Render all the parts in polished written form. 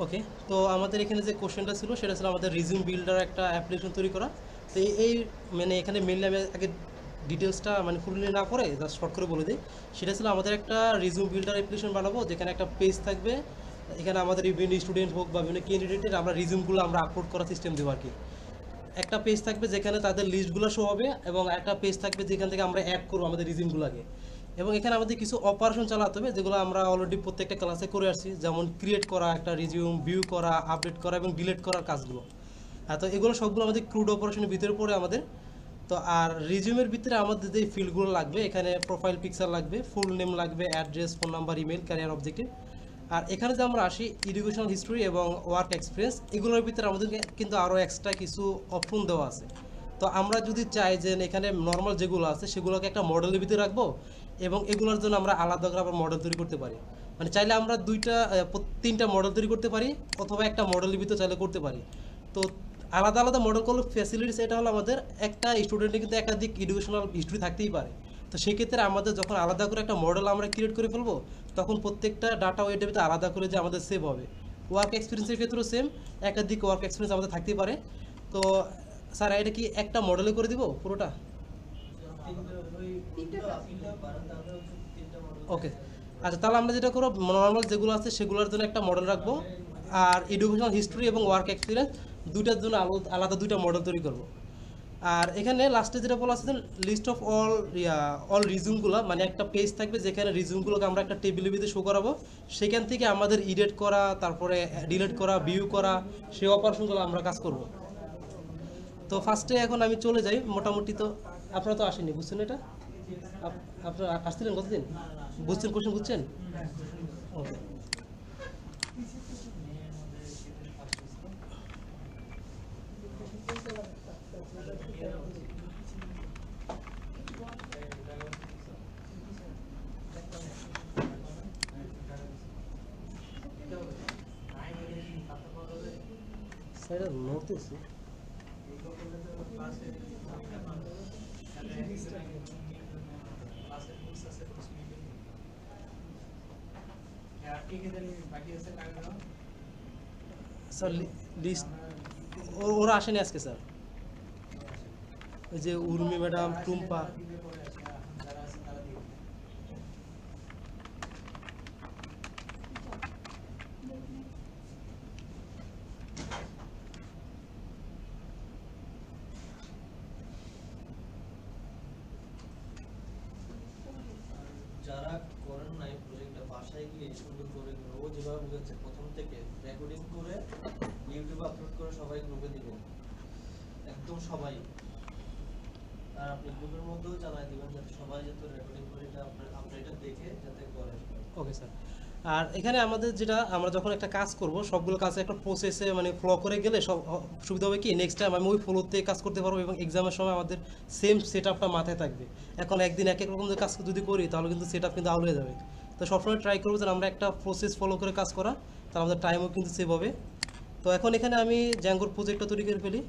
ওকে, তো আমাদের এখানে যে কোশ্চেনটা ছিল সেটা ছিল আমাদের রিজিউম বিল্ডার একটা অ্যাপ্লিকেশন তৈরি করা। তো এই মানে এখানে মেনলি আমি আগে ডিটেলসটা মানে ফুললি না করে জাস্ট শর্ট করে বলে দিই। সেটা ছিল আমাদের একটা রিজিউম বিল্ডার অ্যাপ্লিকেশন বানাবো, যেখানে একটা পেজ থাকবে। এখানে আমাদের বিভিন্ন স্টুডেন্ট হোক বা বিভিন্ন ক্যান্ডিডেটের আমরা রিজিউমগুলো আমরা আপলোড করার সিস্টেম দেবো আর কি। একটা পেজ থাকবে যেখানে তাদের লিস্টগুলো শো হবে, এবং একটা পেজ থাকবে যেখান থেকে আমরা অ্যাড করবো আমাদের রিজিউমগুলোকে। এবং এখানে আমাদের কিছু অপারেশন চালাতে হবে, যেগুলো আমরা অলরেডি প্রত্যেকটা ক্লাসে করে আসছি, যেমন ক্রিয়েট করা একটা রিজিউম, ভিউ করা, আপডেট করা এবং ডিলিট করার কাজগুলো। তো এগুলো সবগুলো আমাদের ক্রুড অপারেশনের ভিতরে পড়ে আমাদের। তো আর রিজিউমের ভিতরে আমাদের যে ফিল্ডগুলো লাগবে, এখানে প্রোফাইল পিকচার লাগবে, ফুল নেম লাগবে, address, phone number, email, career objective. আর এখানে যে আমরা আসি এডুকেশনাল হিস্ট্রি এবং ওয়ার্ক এক্সপিরিয়েন্স, এগুলোর ভিতরে আমাদের কিন্তু আরও এক্সট্রা কিছু অপশন দেওয়া আছে। তো আমরা যদি চাই যে এখানে নর্মাল যেগুলো আছে সেগুলোকে একটা মডেলের ভিতরে রাখবো, এবং এগুলোর জন্য আমরা আলাদা করে আবার মডেল তৈরি করতে পারি। মানে চাইলে আমরা তিনটা মডেল তৈরি করতে পারি, অথবা একটা মডেলের ভিতরে চাইলে করতে পারি। তো আলাদা আলাদা মডেল করলে ফ্যাসিলিটিস এটা হলো, আমাদের একটা স্টুডেন্টের কিন্তু একাধিক এডুকেশনাল হিস্ট্রি থাকতেই পারে। তো সেক্ষেত্রে আমাদের যখন আলাদা করে একটা মডেল আমরা ক্রিয়েট করে ফেলবো, তখন প্রত্যেকটা ডাটা ওইটার ভিতরে আলাদা করে যে আমাদের সেভ হবে। ওয়ার্ক এক্সপিরিয়েন্সের ক্ষেত্রেও সেম, একাধিক ওয়ার্ক এক্সপিরিয়েন্স আমাদের থাকতেই পারে। তো স্যার এটা কি একটা মডেলে করে দিব পুরোটা? ওকে, আচ্ছা, তাহলে আমরা যেটা করব, নর্মাল যেগুলো আছে সেগুলোর জন্য একটা মডেল রাখবো, আর এডুকেশনাল হিস্ট্রি এবং ওয়ার্ক এক্সপিরিয়েন্স দুইটার জন্য আলাদা দুইটা মডেল তৈরি করব। আর এখানে লাস্টে যেটা বলা আছে, লিস্ট অফ অল রিজিউমগুলো, মানে একটা পেজ থাকবে যেখানে রিজিউমগুলোকে আমরা একটা টেবিলের ভিতরে শো করাবো। সেখান থেকে আমাদের এডিট করা, তারপরে ডিলিট করা, ভিউ করা, সেই অপারেশনগুলো আমরা কাজ করব। তো ফার্স্টে এখন আমি চলে যাই মোটামুটি। তো আপনারা তো আসেননি, বুঝছেন এটা? আপনারা আসছিলেন কতদিন? বুঝছেন, কোশ্চেন বুঝছেন? ওকে, স্যার নড়তেছে। স্যার লিস্ট ওরা আসেনি আজকে স্যার। ওই যে উর্মি ম্যাডাম, টুম্পা। যারা করেন নাই প্রজেক্টটা বাসায় গিয়ে সুন্দর করে ও যেভাবে বুঝাচ্ছে প্রথম থেকে রেকর্ডিং করে ইউটিউবে আপলোড করে সবাই গ্রুপে দিবেন, একদম সবাই। আর আপনি গ্রুপের মধ্যেও জানাই দিবেন যাতে সবাই যাতে রেকর্ডিং করে এটা আপনার এটা দেখে যাতে করে। Okay sir. আর এখানে আমাদের যেটা, আমরা যখন একটা কাজ করব সবগুলো কাজে একটা প্রসেসে মানে ফলো করে গেলে সব সুবিধা হবে কি, নেক্সট টাইম আমি ওই ফলোতে কাজ করতে পারবো, এবং এক্সামের সময় আমাদের সেম সেট আপটা মাথায় থাকবে। এখন একদিন এক এক রকম কাজ যদি করি তাহলে কিন্তু সেট আপ কিন্তু আউট হয়ে যাবে। তো সবসময় ট্রাই করবো যে আমরা একটা প্রসেস ফলো করে কাজ করা, তাহলে আমাদের টাইমও কিন্তু সেভ হবে। তো এখন এখানে আমি জ্যাঙ্গোর প্রজেক্টটা তৈরি করে ফেলি।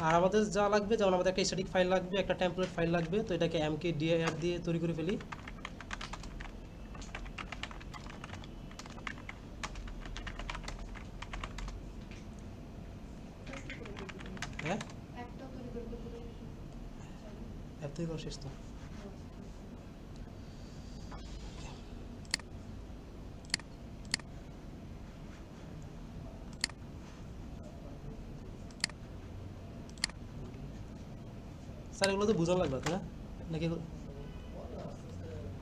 আর আমাদের যা লাগবে, যেমন আমাদের একটা স্ট্যাটিক ফাইল লাগবে, একটা টেমপ্লেট ফাইল লাগবে। তো এটাকে mkdir দিয়ে তৈরি করে ফেলি। হ্যাঁ, অ্যাপ তৈরি করা শেষ তো। স্যার এগুলো তো বোঝানো লাগবে, তাই না? নাকি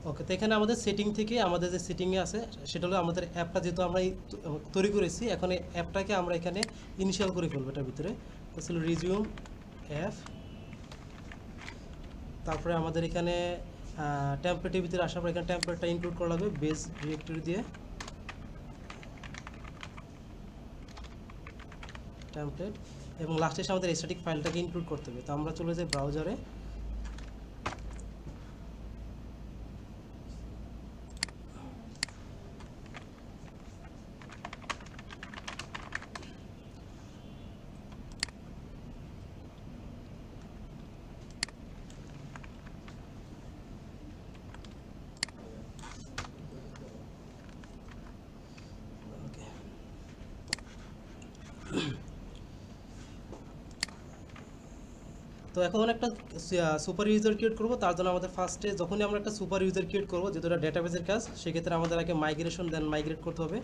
ওকে, তো এখানে আমাদের সেটিং থেকে আমাদের যে সেটিংয়ে আছে সেটা হলো আমাদের অ্যাপটা যেহেতু আমরা তৈরি করেছি, এখন এই অ্যাপটাকে আমরা এখানে ইনিশিয়াল করে ফেলবো এটার ভিতরে। তো ছিল রিজিউম অ্যাপ, তারপরে আমাদের এখানে টেমপ্লেটের ভিতরে আসার পর এখানে টেমপ্লেটটা ইনক্লুড করা লাগবে বেস ডিরেক্টরি দিয়ে টেমপ্লেট, এবং লাস্টে এসে আমাদের স্ট্যাটিক ফাইলটাকে ইনক্লুড করতে হবে। তো আমরা চলে যাই ব্রাউজারে, তো এখন একটা সুপার ইউজার ক্রিয়েট করবো। তার জন্য আমাদের ফার্স্টে যখনই আমরা একটা সুপার ইউজার ক্রিয়েট করবো, যেহেতু এটা ডেটাবেসের কাজ, সেক্ষেত্রে আমাদের আগে মাইগ্রেশন দেন মাইগ্রেট করতে হবে।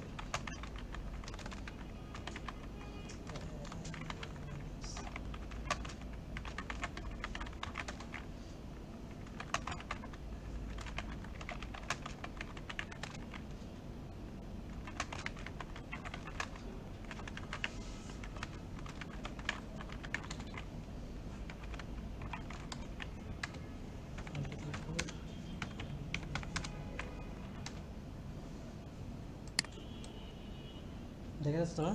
দেখা যাচ্ছে তো না?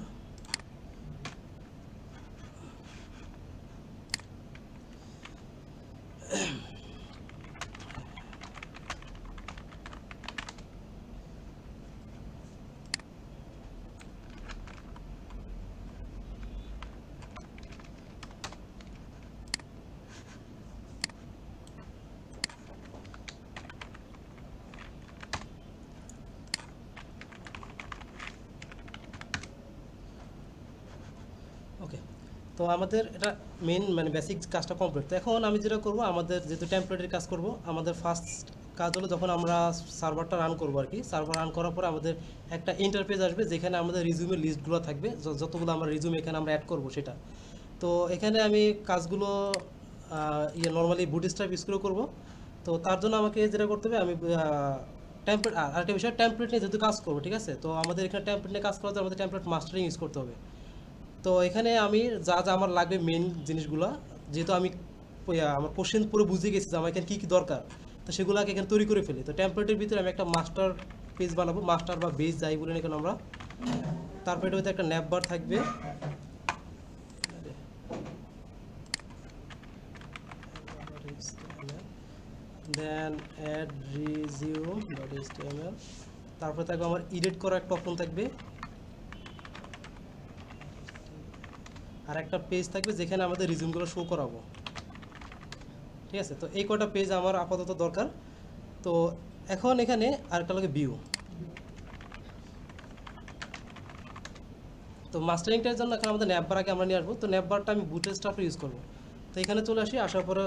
ওকে, তো আমাদের এটা মেন মানে বেসিক কাজটা কমপ্লিট। তো এখন আমি যেটা করব, আমাদের যেহেতু টেমপ্লেটের কাজ করব, আমাদের ফার্স্ট কাজ হলো যখন আমরা সার্ভারটা রান করবো আর কি, সার্ভার রান করার পরে আমাদের একটা ইন্টারফেস আসবে যেখানে আমাদের রিজিউমের লিস্টগুলো থাকবে, যতগুলো আমরা রিজিউম এখানে আমরা অ্যাড করব সেটা। তো এখানে আমি কাজগুলো নর্মালি বুটস্ট্র্যাপ ইউজ করে করবো। তো তার জন্য আমাকে যেটা করতে হবে, আমি টেমপ্লেট, আরেকটা বিষয় টেমপ্লেট নিয়ে যেহেতু কাজ করবো, ঠিক আছে, তো আমাদের এখানে টেমপ্লেট নিয়ে কাজ করার জন্য আমাদের টেমপ্লেট মাস্টারিং ইউজ করতে হবে। তো এখানে আমি যা যা আমার লাগবে মেন জিনিসগুলো, যেহেতু আমি আমার কোশ্চেন পুরো বুঝে গেছি যে আমার এখানে কী কী দরকার, তো সেগুলোকে এখানে তৈরি করে ফেলি। তো টেমপ্লেটের ভিতরে আমি একটা মাস্টার পেজ বানাবো, মাস্টার বা বেস যাই বলি না কেন আমরা। তারপরে এটার ভিতরে একটা ন্যাপ বার থাকবে, দেন অ্যাড রিজিউম ডট এইচটিএমএল, তারপরে থাকবে আমার এডিট করা একটা অপশন থাকবে, আর একটা পেজ থাকবে যেখানে আমাদের রিজিউমগুলো শো করাবো, ঠিক আছে। তো এই কটা পেজ আমার আপাতত দরকার। তো এখন এখানে আরেকটা লাগে ভিউ। তো মাস্টারিংটার জন্য এখন আমাদের ন্যাপবার আগে আমরা নিয়ে আসবো। তো ন্যাপবারটা আমি বুটস্ট্র্যাপ ইউজ করবো। তো এখানে চলে আসি, আসার পরে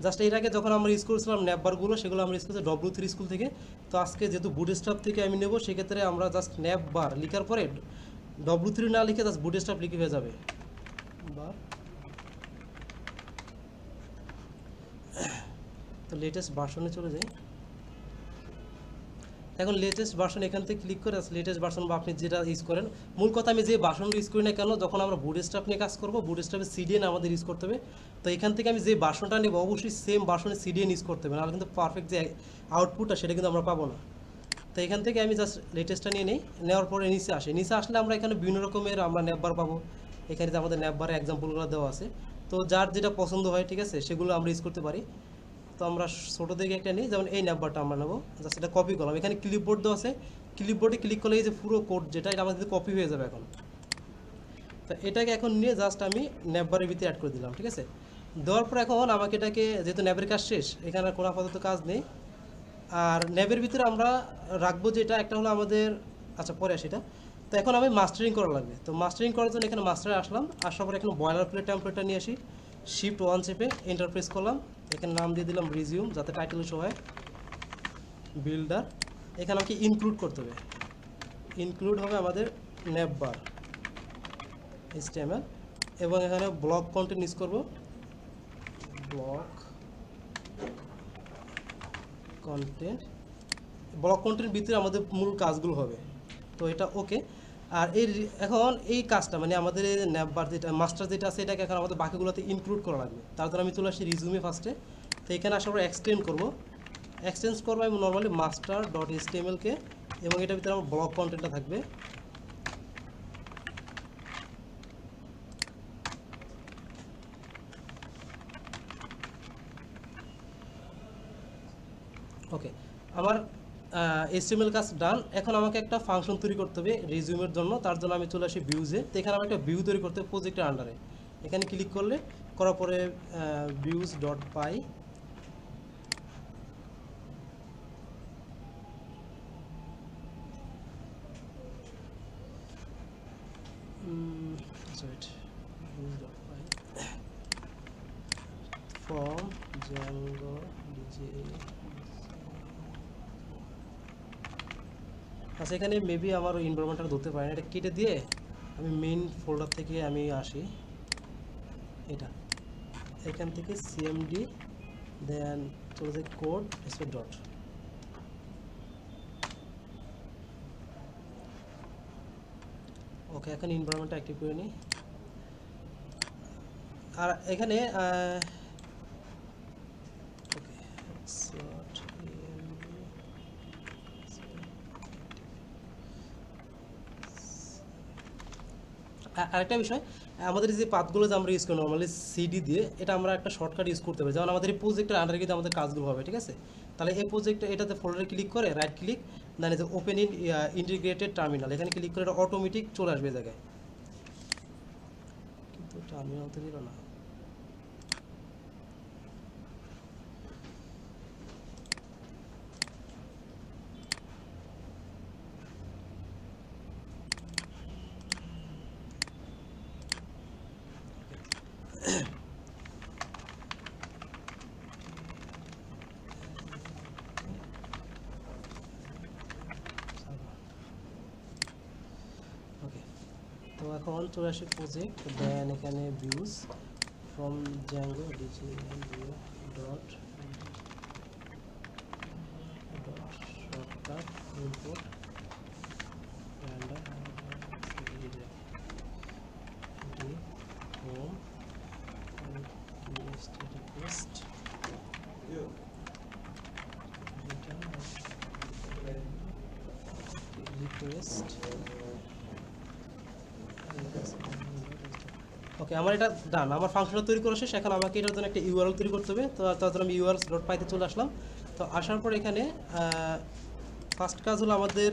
জাস্ট এর আগে যখন আমরা ইউজ করেছিলাম ন্যাপবারগুলো, সেগুলো আমরা ইউজ করছি W3 স্কুল থেকে। তো আজকে যেহেতু বুটস্ট্র্যাপ থেকে আমি নেবো, সেক্ষেত্রে আমরা জাস্ট ন্যাপবার লিখার পরে W3 না লিখে জাস্ট বুটস্ট্র্যাপ লিখে হয়ে যাবে। তো লেটেস্ট ভার্সনে চলে যাই। এখন লেটেস্ট ভার্সন এখান থেকে ক্লিক করে লেটেস্ট ভার্সন বা আপনি যেটা ইউজ করেন, মূল কথা আমি যে ভার্সনটা ইউজ করি না কেন, যখন আমরা বুটস্ট্র্যাপ নিয়ে কাজ করবো, বুটস্ট্র্যাপে CDN আমাদের ইউজ করতে হবে। তো এখান থেকে আমি যে ভার্সনটা নেব, অবশ্যই সেম ভার্সনে CDN ইউজ করতে হবে, নাহলে কিন্তু পারফেক্ট যে আউটপুটটা সেটা কিন্তু আমরা পাবো না। তো এখান থেকে আমি জাস্ট লেটেস্টটা নিয়ে নিই, নেওয়ার পরে নিচে আসি। নিচে আসলে আমরা এখানে বিভিন্ন রকমের আমরা ন্যাপবার পাবো। এখানে যে আমাদের ন্যাপবারে এক্সাম্পলগুলো দেওয়া আছে, তো যার যেটা পছন্দ হয়, ঠিক আছে, সেগুলো আমরা ইউজ করতে পারি। তো আমরা ছোটো থেকে একটা নিই, যেমন এই ন্যাপবারটা আমরা নেবো, জাস্ট এটা কপি করলাম। এখানে ক্লিপবোর্ড দেওয়া আছে, ক্লিপবোর্ডে ক্লিক করলে এই যে পুরো কোড যেটা, এটা আমাদের কপি হয়ে যাবে এখন। তো এটাকে এখন নিয়ে জাস্ট আমি ন্যাপবারের ভিতরে অ্যাড করে দিলাম, ঠিক আছে। দেওয়ার পর এখন আমাকে এটাকে, যেহেতু ন্যাবের কাজ শেষ, এখানে আর কোনো আপাতত কাজ নেই। আর ন্যাবের ভিতরে আমরা রাখবো যেটা, একটা হলো আমাদের, আচ্ছা পরে আসি এটা। তো এখন আমি মাস্টারিং করা লাগবে। তো মাস্টারিং করার জন্য এখানে মাস্টারে আসলাম, আসার পরে এখানে বয়লার প্লেট টেমপ্লেটটা নিয়ে আসি, Shift 1 চেপে এন্টার প্রেস করলাম। এখানে নাম দিয়ে দিলাম রিজিউম, যাতে টাইটেল শো হয়, বিল্ডার। এখানে আমাকে ইনক্লুড করতে হবে, ইনক্লুড হবে আমাদের ন্যাপবার HTML, এবং এখানে ব্লক কন্টেন্ট ইউজ করব, ব্লক কন্টেন্ট ব্লক কন্টেন্ট ভিতরে আমাদের মূল কাজগুলো হবে। তো এটা ওকে। আর এখন এই কাজটা মানে আমাদের ন্যাপবার যেটা মাস্টার যেটা আছে এটাকে এখন আমাদের বাকিগুলোতে ইনক্লুড করা লাগবে। তার জন্য আমি চলে আসি রিজুমে ফার্স্টে। তো এখানে আসার পর এক্সটেন্ড করবো আমি নর্মালি মাস্টার ডট HTML-কে, এবং এটার ভিতরে আমার ব্লক কন্টেন্টটা থাকবে। ওকে, আমার HTML কাজ ডান। এখন আমাকে একটা ফাংশন তৈরি করতে হবে রিজিউমের জন্য। তার জন্য আমি চলে আসি ভিউজে। তো এখানে আমি একটা ভিউ তৈরি করতে হবে প্রজেক্টের আন্ডারে। এখানে ক্লিক করলে করার পরে views dot pi, from Django DJ। আচ্ছা, এখানে মেবি আমার এনভায়রনমেন্টটা ধরতে পারি না, এটা কেটে দিয়ে আমি মেইন ফোল্ডার থেকে আমি আসি। এটা এখান থেকে cmd দেন চলে যায় কোড স্পেস ডট। ওকে, এখন এনভায়রনমেন্টটা অ্যাক্টিভ করে নিই। আর এখানে আরেকটা বিষয়, আমাদের যে পাথগুলো যে আমরা ইউজ করি নর্মালি সিডি দিয়ে, এটা আমরা একটা শর্টকাট ইউজ করতে পারি। যেমন আমাদের এই প্রজেক্টের আন্ডারে কিন্তু আমাদের কাজগুলো হবে, ঠিক আছে? তাহলে এই প্রজেক্টে এটাতে ফোল্ডারে ক্লিক করে রাইট ক্লিক, দেন এই যে ওপেন ইন ইন্টিগ্রেটেড টার্মিনাল, এখানে ক্লিক করে এটা অটোমেটিক চলে আসবে এই জায়গায়। কিন্তু টার্মিনাল তো দিল না। তো এখন চলে আসে প্রজেক্ট, দেন এখানে views from Django DJ dot shortcut import random home request ওকে, আমার এটা ডান। আমার ফাংশনটা তৈরি করা শেষ। এখন আমাকে এটার জন্য একটা ইউআরএল তৈরি করতে হবে। তো তার জন্য আমি ইউআরএল ডট পাইতে চলে আসলাম। তো আসার পর এখানে ফার্স্ট কাজ হলো আমাদের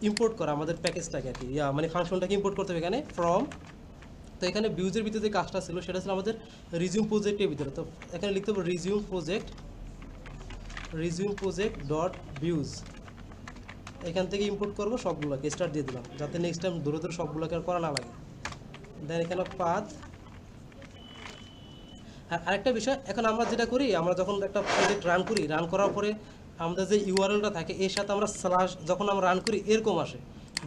ইম্পোর্ট করা আমাদের প্যাকেজটাকে আর কি, মানে ফাংশনটাকে ইম্পোর্ট করতে হবে এখানে ফ্রম। তো এখানে ভিউজের ভিতরে যে কাজটা ছিল সেটা ছিল আমাদের রিজিউম প্রজেক্টের ভিতরে। তো এখানে লিখতে হবে রিজিউম প্রজেক্ট ডট ভিউজ। এখান থেকে ইম্পোর্ট করবো সবগুলোকে, স্টার্ট দিয়ে দিলাম যাতে নেক্সট টাইম ধরে ধরে সবগুলোকে আর করা না লাগে। দেন এখানে পাথ। আর আরেকটা বিষয়, এখন আমরা যেটা করি, আমরা যখন একটা প্রজেক্ট রান করি, রান করার পরে আমাদের যে ইউআরএলটা থাকে এর সাথে আমরা স্ল্যাশ যখন আমরা রান করি এরকম আসে।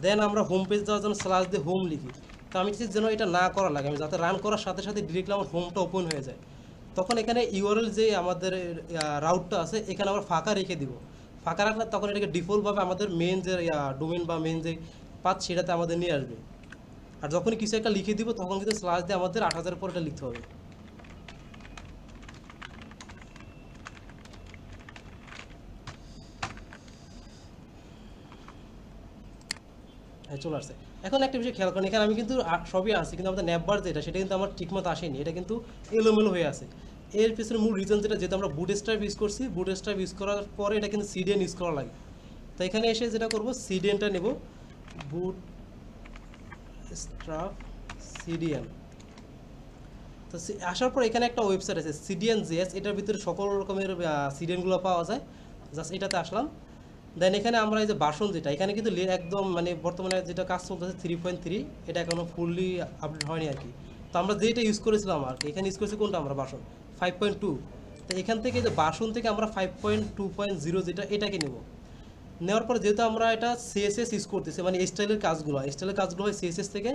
দেন আমরা হোম পেজ যাওয়ার জন্য স্ল্যাশ দিয়ে হোম লিখি। তো আমি চাই যেন এটা না করা লাগে, আমি যাতে রান করার সাথে সাথে ডিরেক্টলি আমার হোমটা ওপেন হয়ে যায়। তখন এখানে ইউআরএল যে আমাদের রাউটটা আছে এখানে আমরা ফাঁকা রেখে দিব। ফাঁকা রাখলে তখন এটাকে ডিফল্টভাবে আমাদের মেন যে ডোমেন বা মেন যে পাথ সেটাতে আমাদের নিয়ে আসবে। আর যখনই কিছু একটা লিখে দিব তখন কিন্তু স্ল্যাশ দিয়ে আমাদের 8000 পর এটা লিখতে হবে। চলে আসছে। এখন একটা বিষয় খেয়াল করেন, এখানে আমি কিন্তু সবই আনছি, কিন্তু আমাদের ন্যাপবার যেটা সেটা কিন্তু আমার ঠিকমতো আসেনি, এটা কিন্তু এলোমেলো হয়ে আছে। এর পিছনে মূল রিজন যেটা আমরা বুটস্ট্র্যাপ ইউজ করছি, বুটস্ট্র্যাপ ইউজ করার পরে এটা কিন্তু সিডিএন ইউজ করা লাগে। তো এখানে এসে যেটা করব, সিডিএনটা নেব, বুটস্ট্র্যাপ সিডিএন। তো আসার পর এখানে একটা ওয়েবসাইট আছে CDN.js, এটার ভিতরে সকল রকমের সিডিএনগুলো পাওয়া যায়। জাস্ট এটাতে আসলাম। দেন এখানে আমরা এই যে ভার্সন যেটা এখানে কিন্তু একদম মানে বর্তমানে যেটা কাজ চলতেছে 3.3, এটা এখনো ফুললি আপডেট হয়নি আর কি। তো আমরা যেটা ইউজ করেছিলাম আর কি, এখানে ইউজ করেছি কোনটা আমরা ভার্সন 5.2। তো এখান থেকে যে ভার্সন থেকে আমরা 5.2.0 যেটা এটাকে নেব। নেওয়ার পরে যেহেতু আমরা এটা CSS ইউজ করতেছি, মানে স্টাইলের কাজগুলো হয় CSS থেকে।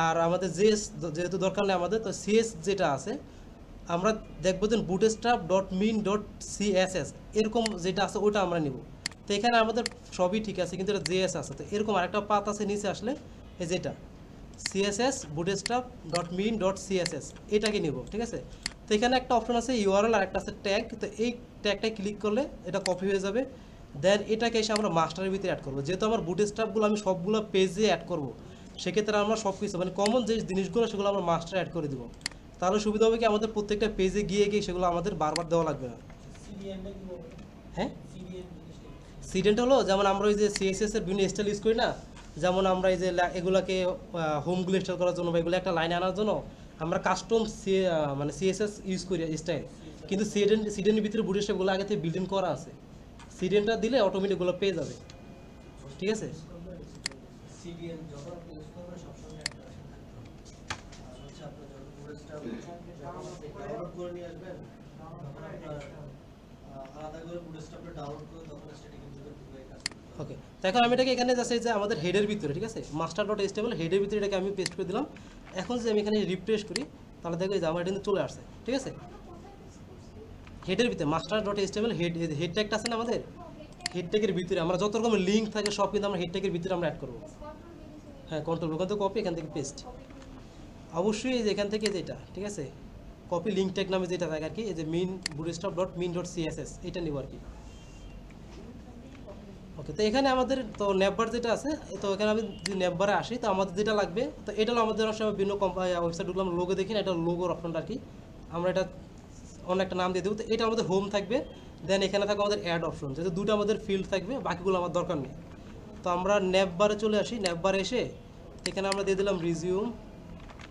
আর আমাদের JS যেহেতু দরকার নেই আমাদের, তো CS যেটা আছে আমরা দেখবো যে bootstrap.min.css এরকম যেটা আছে ওটা আমরা নিব। তো এখানে আমাদের সবই ঠিক আছে, কিন্তু এটা জেএস আছে। তো এরকম আরেকটা পাত আছে নিচে আসলে, এই যেটা CSS bootstrap dot min dot CSS, এটাকে নিব, ঠিক আছে। তো এখানে একটা অপশন আছে ইউআরএল আর একটা আছে ট্যাগ। তো এই ট্যাগটায় ক্লিক করলে এটা কপি হয়ে যাবে। দেন এটাকে এসে আমরা মাস্টারের ভিতরে অ্যাড করবো। যেহেতু আমার বুটস্ট্র্যাপগুলো আমি সবগুলো পেজে অ্যাড করবো, সেক্ষেত্রে আমরা সব কিছু মানে কমন যে জিনিসগুলো সেগুলো আমরা মাস্টারে অ্যাড করে দিব। তাহলে সুবিধা হবে কি, আমাদের প্রত্যেকটা পেজে গিয়ে গিয়ে সেগুলো আমাদের বারবার দেওয়া লাগবে না। হ্যাঁ, সিডেন্ট হলো যেমন আমরা ওই যে সিএসএস এর বিভিন্ন স্টাইল ইউজ করি না, যেমন আমরা এই যে এগুলাকে হোমগুলো ইনস্টল করার জন্য বা এগুলো একটা লাইনে আনার জন্য আমরা কাস্টম মানে সিএসএস ইউজ করি স্টাইল, কিন্তু সিডেন্টের ভিতরে বুটস্ট্র্যাপগুলো আগে থেকে বিল্ড ইন করা আছে। সিডেন্টটা দিলে অটোমেটিক গুলো পেয়ে যাবে, ঠিক আছে। সিডিএন যখন আপনি ইউজ করবেন সবসময় একটা ভার্সন থাকতে হবে। আর হচ্ছে আপনার যখন বুটস্ট্র্যাপ ডাউনলোড করে নিয়ে আসবেন, তখন আপনার আলাদা করে বুটস্ট্র্যাপটা ডাউনলোড করে তখন স্ট্যাটিকের ভিতরে ঢুকে কাজ করতে হবে। ওকে, তো এখন আমি এটাকে এখানে যাচ্ছে যে আমাদের হেডের ভিতরে, ঠিক আছে, মাস্টার ডট এসটিএমএল হেডের ভিতরে এটাকে আমি পেস্ট করে দিলাম। এখন যদি আমি এখানে রিফ্রেশ করি তাহলে দেখো যে আমার এটা কিন্তু চলে আসছে, ঠিক আছে। হেডের ভিতরে মাস্টার ডট এসটিএমএল হেড ট্যাগটা আছে না আমাদের, হেড ট্যাগের ভিতরে আমরা যত রকমের লিঙ্ক থাকে সব কিন্তু আমরা হেড ট্যাগের ভিতরে আমরা অ্যাড করবো। হ্যাঁ, কন্ট্রোল ওখান থেকে কপি, এখান থেকে পেস্ট। অবশ্যই এই যে এখান থেকে যেটা, ঠিক আছে, কপি লিঙ্ক ট্যাগ নামে যেটা থাকে আর কি, এই যে min bootstrap dot min dot CSS, এটা নিব আর কি। ওকে, তো এখানে আমাদের তো নেটবার যেটা আছে, তো এখানে আমি যদি নেটবারে আসি তো আমাদের যেটা লাগবে, তো এটা হলো আমাদের সময় বিভিন্ন কোম্পানি ওয়েবসাইট ঢুকলাম, লোগো দেখি না, এটা লোগোর অপশনটা আর কি, আমরা এটা অন্য একটা নাম দিয়ে দেবো। তো এটা আমাদের হোম থাকবে। দেন এখানে থাকবে আমাদের অ্যাড অপশন, যেহেতু দুটো আমাদের ফিল্ড থাকবে, বাকিগুলো আমার দরকার নেই। তো আমরা নেটবারে চলে আসি, নেটবারে এসে এখানে আমরা দিয়ে দিলাম রিজিউম,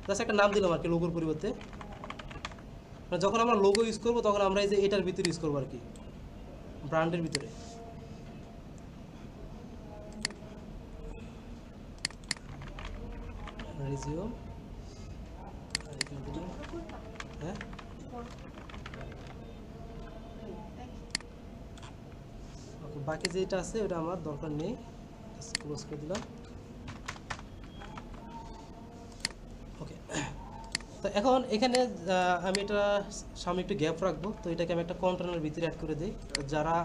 জাস্ট একটা নাম দিলাম আর কি লোগোর পরিবর্তে। মানে যখন আমরা লোগো ইউজ করবো তখন আমরা এই যে এটার ভিতরে ইউজ করবো আর কি, ব্র্যান্ডের ভিতরে। রিজিউম, হ্যাঁ, ওকে, বাকি যেটা আছে ওটা আমার দরকার নেই, ক্লোজ করে দিলাম। ওকে, তো এখন এখানে আমি এটা সামনে একটু গ্যাপ রাখবো, তো এটাকে আমি একটা কন্টেনারের ভিতরে অ্যাড করে দিই। তো যারা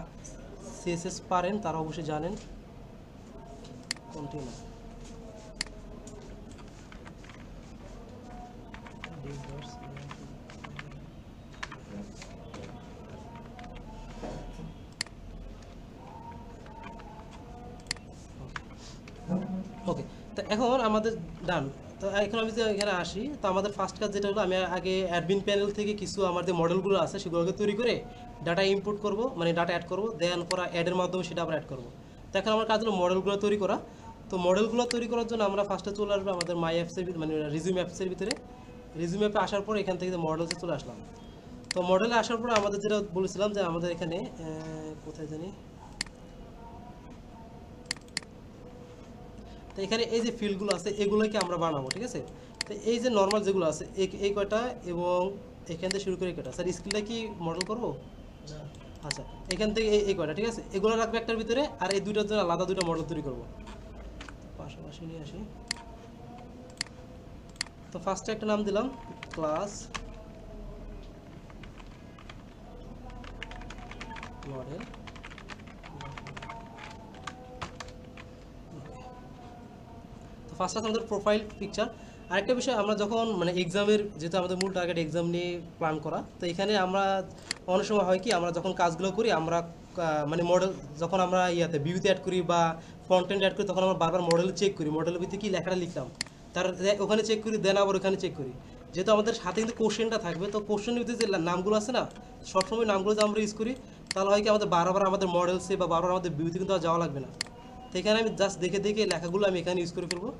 সিএসএস পারেন তারা অবশ্যই জানেন কন্টেনার। ওকে, তো এখন আমাদের ডান। তো এখন আমি যে এখানে আসি, তো আমাদের ফার্স্ট কাজ যেটা হলো, আমি আগে অ্যাডমিন প্যানেল থেকে কিছু আমার যে মডেলগুলো আছে সেগুলোকে তৈরি করে ডাটা ইনপুট করব, মানে ডাটা অ্যাড করব, দেন পরে অ্যাডের মাধ্যমে সেটা আবার অ্যাড করব। তো এখন আমার কাজ হলো মডেলগুলো তৈরি করা। তো মডেলগুলো তৈরি করার জন্য আমরা ফার্স্টে চলে আসবো আমাদের মাই অ্যাপসের মানে রিজিউম অ্যাপসের ভিতরে। রিজিউম অ্যাপে আসার পর এখান থেকে মডেলসে চলে আসলাম। তো মডেলে আসার পর আমাদের যেটা বলেছিলাম যে আমাদের এখানে কোথায় জানি, তো এখানে এই যে ফিল্ডগুলো আছে এগুলোকে আমরা বানাবো, ঠিক আছে। তো এই যে নর্মাল যেগুলো আছে এই কয়টা এবং এখান থেকে শুরু করে এই কয়টা, স্যার স্কিলটা কি মডেল করবো? আচ্ছা, এখান থেকে এই কয়টা, ঠিক আছে, এগুলো রাখবে একটার ভিতরে, আর এই দুইটার জন্য আলাদা দুইটা মডেল তৈরি করবো, পাশাপাশি নিয়ে আসি। তো ফার্স্টে একটা নাম দিলাম ক্লাস মডেল। তো ফার্স্ট আছে আমাদের প্রোফাইল পিকচার। আরেকটা বিষয়, আমরা যখন মানে এক্সামের, যেহেতু আমাদের মূল টার্গেট এক্সাম নিয়ে প্ল্যান করা, তো এখানে আমরা অনেক সময় হয় কি, আমরা যখন কাজগুলো করি আমরা মানে মডেল যখন আমরা ভিউতে অ্যাড করি বা কন্টেন্ট অ্যাড করি, তখন আমরা বারবার মডেল চেক করি, মডেলের ভিতরে কি লেখাটা লিখলাম তার ওখানে চেক করি, দেন আবার ওখানে চেক করি। যেহেতু আমাদের সাথে কিন্তু কোশ্চেনটা থাকবে, তো কোশ্চেনের ভিতরে যে নামগুলো আছে না, সবসময় নামগুলো যদি আমরা ইউজ করি তাহলে হয় কি আমাদের বারবার আমাদের মডেলসে বা বারবার আমাদের ভিউতে কিন্তু আর যাওয়া লাগবে না। তো এখানে আমি জাস্ট দেখে দেখে লেখাগুলো আমি এখানে ইউজ করে ফেলবো।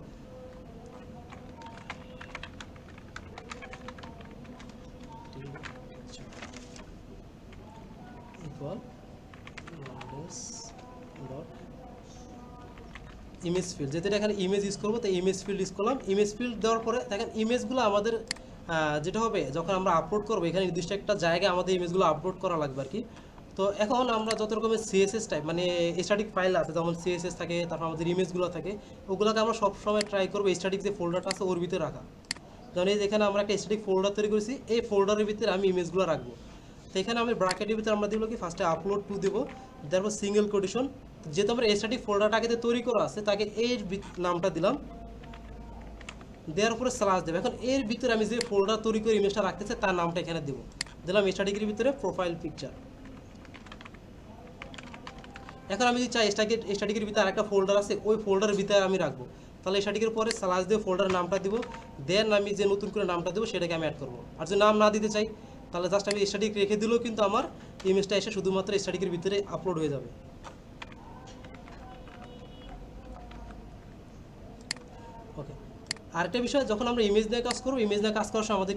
ইমেজ ফিল্ড, যেহেতু এখানে ইমেজ ইউজ করবো, তো ইমেজ ফিল্ড ইউজ করলাম। ইমেজ ফিল্ড দেওয়ার পরে দেখেন ইমেজগুলো আমাদের যেটা হবে যখন আমরা আপলোড করবো, এখানে নির্দিষ্ট একটা জায়গায় আমাদের ইমেজগুলো আপলোড করা লাগবে আর কি। তো এখন আমরা যত রকমের সিএসএস টাইপ মানে স্ট্যাটিক ফাইল আছে, যেমন সিএসএস থাকে, তারপর আমাদের ইমেজগুলো থাকে, ওগুলোকে আমরা সবসময় ট্রাই করবো স্ট্যাটিক যে ফোল্ডারটা আছে ওর ভিতরে রাখা। যেমন এই যেখানে আমরা একটা স্ট্যাটিক ফোল্ডার তৈরি করেছি, এই ফোল্ডারের ভিতরে আমি ইমেজগুলো রাখবো। তো এখানে আমি ব্র্যাকেটের ভিতরে আমরা দিবো কি, ফার্স্টে আপলোড টু দেবো, তারপর সিঙ্গেল কোটেশন যেহেতু আমার স্ট্যাটিক ফোল্ডারটা আগে তৈরি করা আছে, তাকে এর নামটা দিলাম, দেওয়ার পরে স্ল্যাশ দেবো। এখন এর ভিতরে আমি যে ফোল্ডার তৈরি করে ইমেজটা রাখতে চাই তার নামটা এখানে দেবো, দিলাম স্ট্যাটিকের ভিতরে প্রোফাইল পিকচার। এখন আমি যদি চাই স্ট্যাটিকের ভিতরে আরেকটা ফোল্ডার আছে, ওই ফোল্ডারের ভিতরে আমি রাখবো, তাহলে স্ট্যাটিকের পরে স্ল্যাশ দিয়ে ফোল্ডারের নামটা দিব, দেন আমি যে নতুন করে নামটা দেবো সেটাকে আমি অ্যাড করবো। আর যদি নাম না দিতে চাই তাহলে জাস্ট আমি স্ট্যাটিক রেখে দিলেও কিন্তু আমার ইমেজটা এসে শুধুমাত্র স্ট্যাটিকের ভিতরে আপলোড হয়ে যাবে। ওকে, আরেকটা বিষয়, যখন আমরা ইমেজ নিয়ে কাজ করবো, ইমেজ নিয়ে কাজ করার সময় আমাদের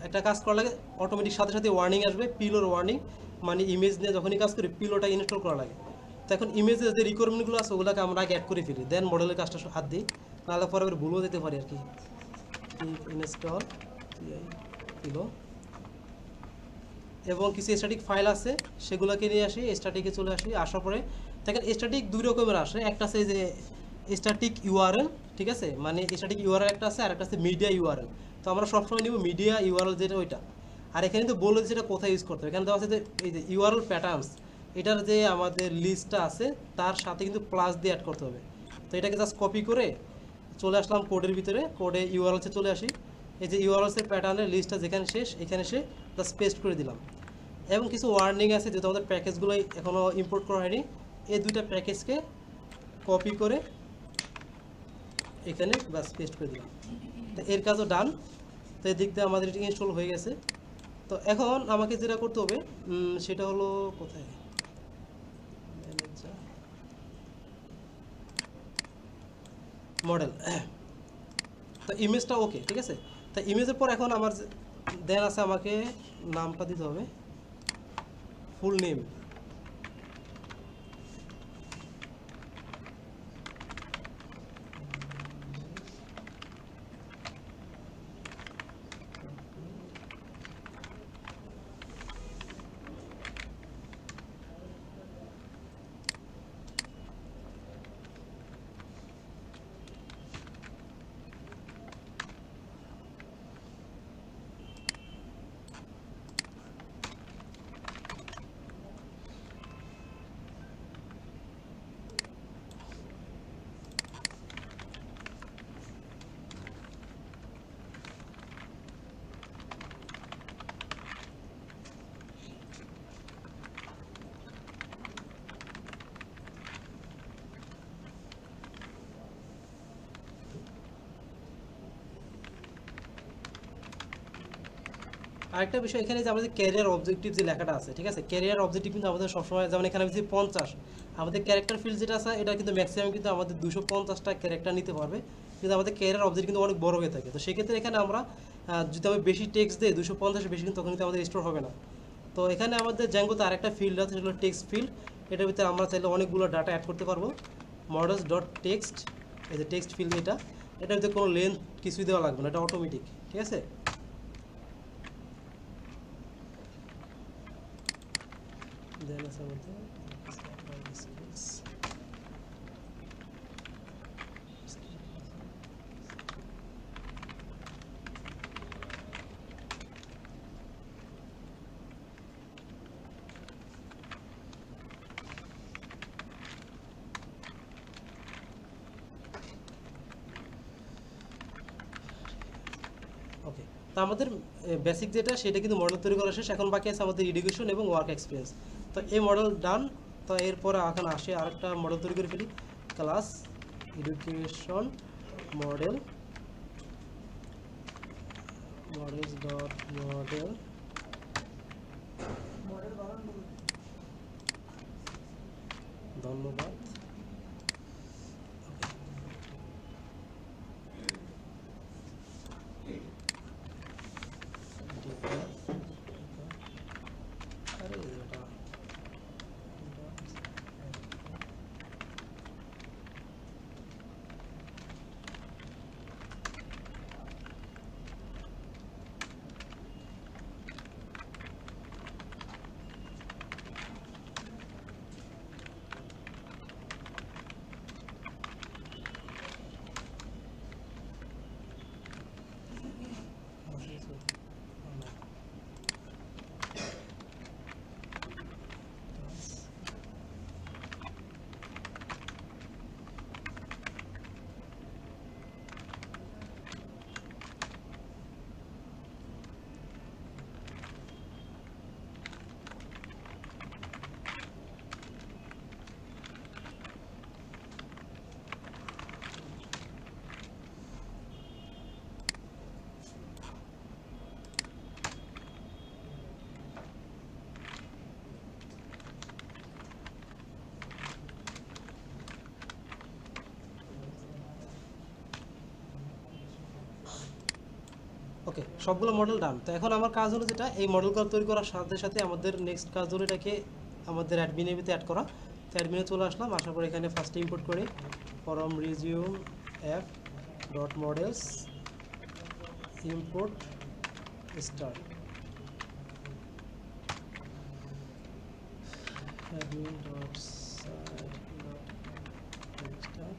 একটা কাজ করা লাগে, অটোমেটিক সাথে সাথে ওয়ার্নিং আসবে, পিলোর ওয়ার্নিং, মানে ইমেজ নিয়ে যখনই কাজ করি পিলোটা ইনস্টল করা লাগে। তো এখন ইমেজের যে রিকোয়ারমেন্টগুলো আছে ওগুলোকে আমরা আগে অ্যাড করে ফেলি, দেন মডেলের কাজটা হাত দিই, নাহলে পরে আবার ভুলও যেতে পারি আর কি। ইনস্টল পিলো, এবং কিছু স্ট্যাটিক ফাইল আছে সেগুলোকে নিয়ে আসি, স্ট্যাটিকে চলে আসি। আসার পরে দেখেন স্ট্যাটিক দুই রকমের আসে, একটা আছে যে স্ট্যাটিক ইউআরএল, ঠিক আছে, মানে স্ট্যাটিক ইউআরএল একটা আছে, আর একটা আছে মিডিয়া ইউআরএল। তো আমরা সবসময় নিব মিডিয়া ইউআরএল যেটা ওইটা। আর এখানে তো বলে সেটা কোথায় ইউজ করতে হবে, এখানে দেওয়া আছে যে এই যে ইউআরএল প্যাটার্নস, এটার যে আমাদের লিস্টটা আছে তার সাথে কিন্তু প্লাস দিয়ে অ্যাড করতে হবে। তো এটাকে জাস্ট কপি করে চলে আসলাম কোডের ভিতরে, কোডে ইউআরএলসে চলে আসি, এই যে ইউআরএলসের প্যাটার্নের লিস্টটা যেখানে শেষ এখানে সে জাস্ট পেস্ট করে দিলাম। এবং কিছু ওয়ার্নিং আছে, যেহেতু আমাদের প্যাকেজগুলোই এখনও ইম্পোর্ট করা হয়নি, এই দুইটা প্যাকেজকে কপি করে এখানে বাস পেস্ট করে দিলাম। তো এর কাজও ডান। তো এই দিক দিয়ে আমাদের এটি ইনস্টল হয়ে গেছে। তো এখন আমাকে যেটা করতে হবে সেটা হলো কোথায়, মডেল। তো ইমেজটা ওকে, ঠিক আছে। তো ইমেজের পর এখন আমার দেন আছে, আমাকে নামটা দিতে হবে, ফুল নেম। আরেকটা বিষয়, এখানে যে আমাদের ক্যারিয়ার অবজেক্টিভ যে লেখাটা আছে, ঠিক আছে, ক্যারিয়ার অবজেক্টিভ কিন্তু আমাদের সবসময়, যেমন এখানে আমি যে 50, আমাদের ক্যারেক্টার ফিল্ড যেটা আছে এটা কিন্তু ম্যাক্সিমাম কিন্তু আমাদের 250টা ক্যারেক্টার নিতে পারবে, কিন্তু আমাদের ক্যারিয়ার অবজেক্ট কিন্তু অনেক বড় হয়ে থাকে। তো সেক্ষেত্রে এখানে আমরা যদি আমি বেশি টেক্সট দিই 250 বেশি, কিন্তু তখন কিন্তু আমাদের স্টোর হবে না। তো এখানে আমাদের জ্যাঙ্গোতে আরেকটা ফিল্ড আছে, সেটা হলো টেক্সট ফিল্ড। এটার ভিতরে আমরা চাইলে অনেকগুলো ডাটা অ্যাড করতে পারবো। মডেলস ডট টেক্সট, এই যে টেক্সট ফিল্ড, এটার ভিতরে কোনো লেন্থ কিছুই দেওয়া লাগবে না, এটা অটোমেটিক, ঠিক আছে। দেন আছে আমাদের ওকে। তো আমাদের বেসিক যেটা সেটা কিন্তু মডেল তৈরি করা শেষ, এখন বাকি আছে আমাদের এডুকেশন এবং ওয়ার্ক এক্সপিরিয়েন্স। তো এই মডেল ডান। তো এরপরে এখন আসে আরেকটা মডেল তৈরি করে ফেলি, class education model, models dot model, ধন্যবাদ। ওকে, সবগুলো মডেল ডান। তো এখন আমার কাজ হলো যেটা, এই মডেলগুলো তৈরি করার সাথে সাথে আমাদের নেক্সট কাজ হলো এটাকে আমাদের অ্যাডমিনের ভিতরে অ্যাড করা। তো অ্যাডমিনে চলে আসলাম, আসার পর এখানে ফার্স্টে ইম্পোর্ট করে from resume app dot models import star admin dot site dot star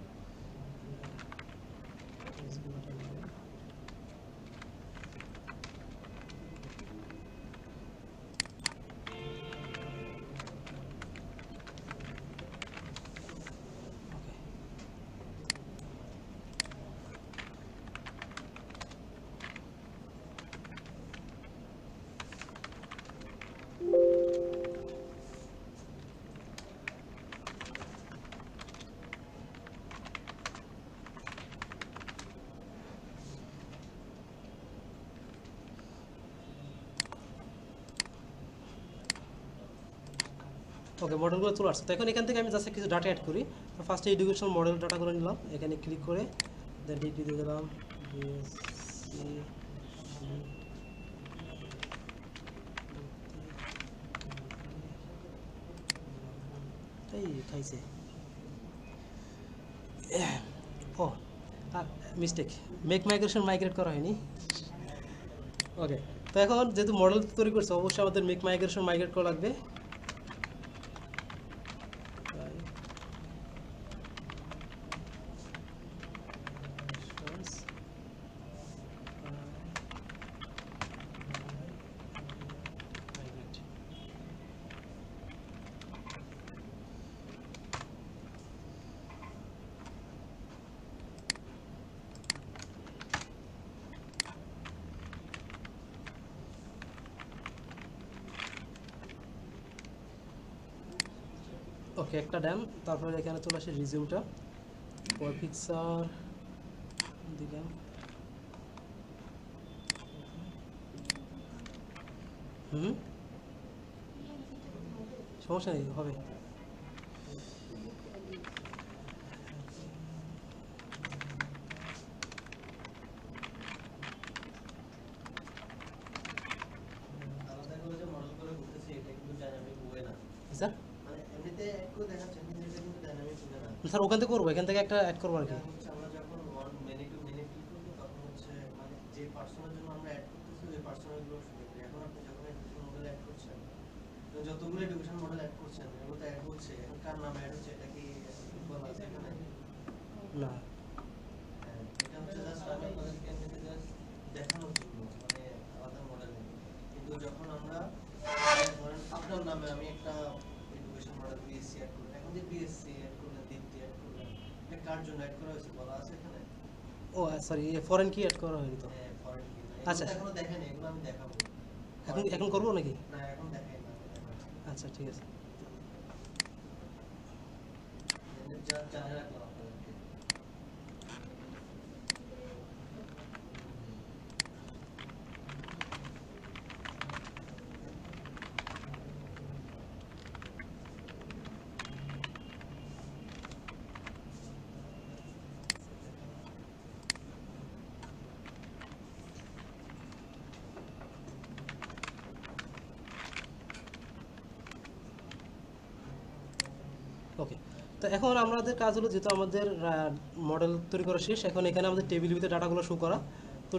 okay, মডেলগুলো চলে আসছে। তো এখন এখান থেকে আমি জাস্ট কিছু ডাটা অ্যাড করি। তো ফার্স্টে এডুকেশন মডেল ডাটাগুলো নিলাম, এখানে ক্লিক করে দেন ডিগ্রি দিয়ে দিলাম বিএসসি, এই খাইছে ও মিস্টেক, মেক মাইগ্রেশন মাইগ্রেট করা হয়নি। ওকে, তো এখন যেহেতু মডেল তৈরি করছে অবশ্যই আমাদের মেক মাইগ্রেশন মাইগ্রেট করা লাগবে। ওকে, একটা ডান। তারপরে এখানে চলে আসে রিজিউমটা, পর পিকচার দিকে সমস্যা নেই, হবে। আলাদা করে যে মডেল করে করতেছি এটা কিন্তু ডাইনামিক ওয়ে না। স্যার মানে এমনিতে একটু দেখাচ্ছে কিন্তু এটা কিন্তু ডাইনামিক ওয়ে না। স্যার ওখান থেকে করবো, এখান থেকে একটা অ্যাড করবো আর কি। এটা হচ্ছে আমরা যখন মেনু টু মেনু ক্লিক করব তখন হচ্ছে মানে যে পার্সোনার জন্য আমরা অ্যাড করতেছি ওই পার্সোনালগুলো শুরু করি। এখন আপনি যখন এডুকেশন মডেল অ্যাড করছেন, তো যতগুলো এডুকেশন মডেল অ্যাড করছেন এগুলো তো অ্যাড হচ্ছে, এখন কার নাম অ্যাড হচ্ছে এটা কি বলা আছে এখানে? না, হ্যাঁ, এটা হচ্ছে জাস্ট আমি আপনাদেরকে এমনিতে জাস্ট দেখানোর জন্য মানে আলাদা মডেল। কিন্তু যখন আমরা ধরেন আপনার নামে আমি একটা এডুকেশন মডেল বিএসসি অ্যাড করলাম, এখন যে বিএসসি অ্যাড করলেন, দীপ্তি অ্যাড করলেন, এটা কার জন্য অ্যাড করা হয়েছে বলা আছে এখানে? ও সরি, ফরেন কি অ্যাড করা হয়নি তো। হ্যাঁ, ফরেন কি না, আচ্ছা। এগুলো এখনো দেখেনি, এগুলো আমি দেখাবো। এখন করবো নাকি? না, এখন দেখাই না, আমি দেখাচ্ছি। আচ্ছা ঠিক আছে। যা জানে রাখলাম আপনাদেরকে। ওকে, তো এখন আমাদের কাজ হলো, যেহেতু আমাদের মডেল তৈরি করা শেষ, এখন এখানে আমাদের টেবিলের ভিতরে ডাটাগুলো শো করা। তো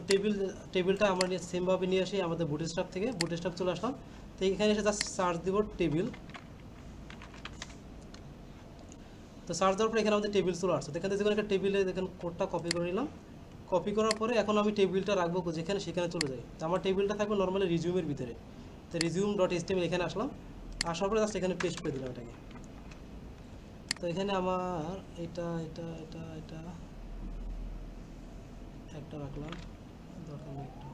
টেবিলটা আমরা সেমভাবে নিয়ে আসি আমাদের বুটস্ট্র্যাপ থেকে, বুটস্ট্র্যাপ চলে আসলাম। তো এখানে এসে জাস্ট সার্চ দিব টেবিল। তো সার্চ দেওয়ার পরে এখানে আমাদের টেবিল চলে আসছে। এখানে যেখানে একটা টেবিলে দেখেন কোডটা কপি করে নিলাম। কপি করার পরে এখন আমি টেবিলটা রাখবো যেখানে, সেখানে চলে যাই। তো আমার টেবিলটা থাকবে নর্মালি রিজিউমের ভিতরে। তো রিজিউম ডট এসটিএমএল এখানে আসলাম, আসার পরে জাস্ট এখানে পেস্ট করে দিলাম এটাকে। তো এখানে আমার এটা এটা এটা এটা একটা রাখলাম, দরকার নেই একটা।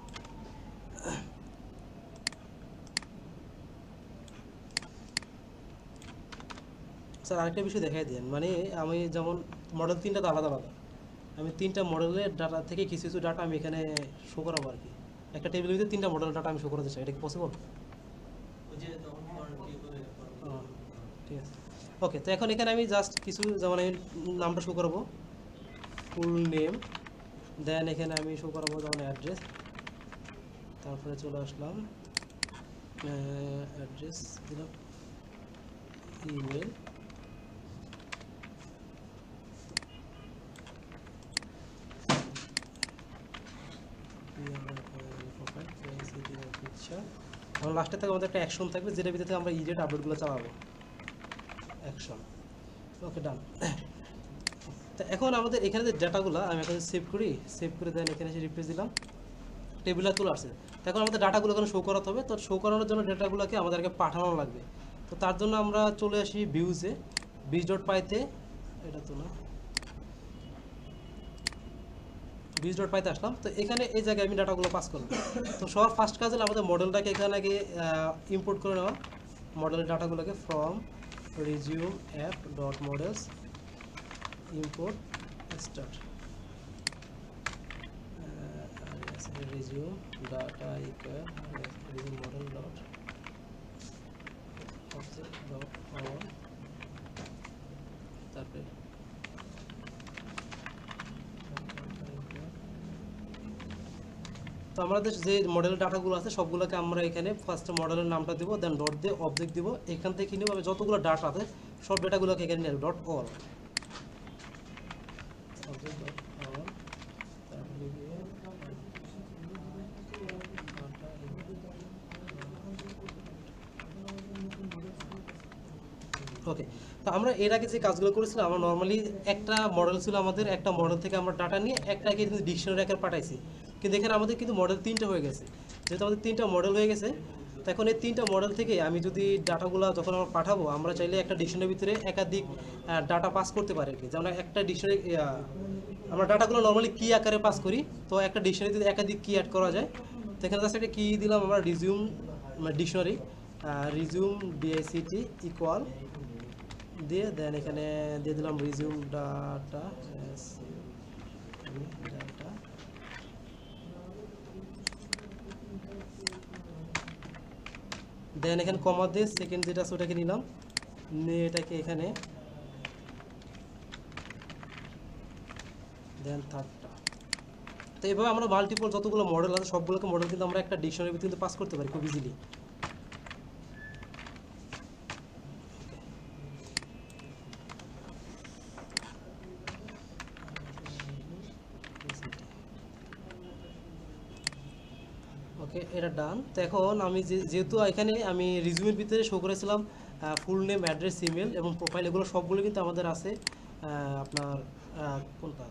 স্যার আরেকটা বিষয় দেখাই দেন, মানে আমি যেমন মডেল তিনটা তো আলাদা আলাদা, আমি তিনটা মডেলের ডাটা থেকে কিছু কিছু ডাটা আমি এখানে শো করাবো আর কি। একটা টেবিলের ভিতরে তিনটা মডেল ডাটা আমি শো করাতে চাই, এটা কি পসিবল? ওই যে তখন ফরেন কি করে ঠিক আছে। ওকে, তো এখন এখানে আমি জাস্ট কিছু, যেমন আমি নামটা শো করবো, ফুল নেম, দেন এখানে আমি শো করাবো যেমন অ্যাড্রেস, তারপরে চলে আসলাম অ্যাড্রেস দিলাম, ইমেল, পিকচার। এখন লাস্টে থেকে আমাদের একটা অ্যাকশন থাকবে যেটার ভিতরে আমরা ইডিট আপলোডগুলো চালাবো, অ্যাকশন। ওকে, ডান। তো এখন আমাদের এখানে যে ডাটাগুলো আমি এখন সেভ করি, সেভ করে দেন এখানে এসে রিপ্লেস দিলাম, টেবিলে চলে আসছে। এখন আমাদের ডাটাগুলো এখানে শো করাতে হবে। তো শো করানোর জন্য ডাটাগুলোকে আমাদেরকে পাঠানো লাগবে। তো তার জন্য আমরা চলে আসি ভিউজে, ভিউজ.পাইতে, এটা তো না, ভিউজ.পাইতে আসলাম। তো এখানে এই জায়গায় আমি ডাটাগুলো পাস করব। তো সবার ফার্স্ট কাজ হলো আমাদের মডেলটাকে এখানে আগে ইম্পোর্ট করে নেওয়া, মডেলের ডাটাগুলোকে from resume app dot models import start resume data equal resume model dot object dot on, তারপরে তো আমাদের যে মডেলের ডাটাগুলো আছে সবগুলোকে আমরা এখানে ফার্স্টে মডেলের নামটা দিব, দেন ডট দিয়ে অবজেক্ট দিব। এখান থেকে নিব আমি যতগুলো ডাটা আছে সব ডাটাগুলোকে এখানে নেব, dot all object dot all, তারপরে ওকে। তো আমরা এর আগে যে কাজগুলো করেছিলাম, আমরা নর্মালি একটা মডেল ছিল আমাদের, একটা মডেল থেকে আমরা ডাটা নিয়ে একটাকে কিন্তু ডিকশনারি আকারে পাঠাইছি। কিন্তু এখানে আমাদের কিন্তু মডেল 3টা হয়ে গেছে। যেহেতু আমাদের 3টা মডেল হয়ে গেছে, তখন এই 3টা মডেল থেকে আমি যদি ডাটাগুলো যখন আমরা পাঠাবো, আমরা চাইলে একটা ডিকশনারির ভিতরে একাধিক ডাটা পাস করতে পারি আর কি। যেমন একটা ডিকশনারি আমরা ডাটাগুলো নর্মালি কি আকারে পাস করি, তো একটা ডিকশনারিতে একাধিক কি অ্যাড করা যায়। তো এখানে জাস্ট একটা কি দিলাম আমরা, রিজিউম ডিকশনারি, রিজিউম ডিআইসিটি ইকুয়াল দিয়ে, দেন এখানে দিয়ে দিলাম রিজিউম ডাটা ডাটা, দেন এখানে কমা দিয়ে সেকেন্ড যেটা আছে ওটাকে নিলাম, নিয়ে এটাকে এখানে, দেন থার্ডটা। তো এইভাবে আমরা মাল্টিপল যতগুলো মডেল আছে সবগুলোকে মডেল কিন্তু আমরা একটা ডিকশনারির ভিতরে কিন্তু পাস করতে পারি খুব ইজিলি। ওকে, এটা ডান। তো এখন আমি যেহেতু এখানে আমি রিজিউমের ভিতরে শো করেছিলাম ফুল নেম, অ্যাড্রেস, ইমেল এবং প্রোফাইল, এগুলো সবগুলো কিন্তু আমাদের আছে আপনার কোনটা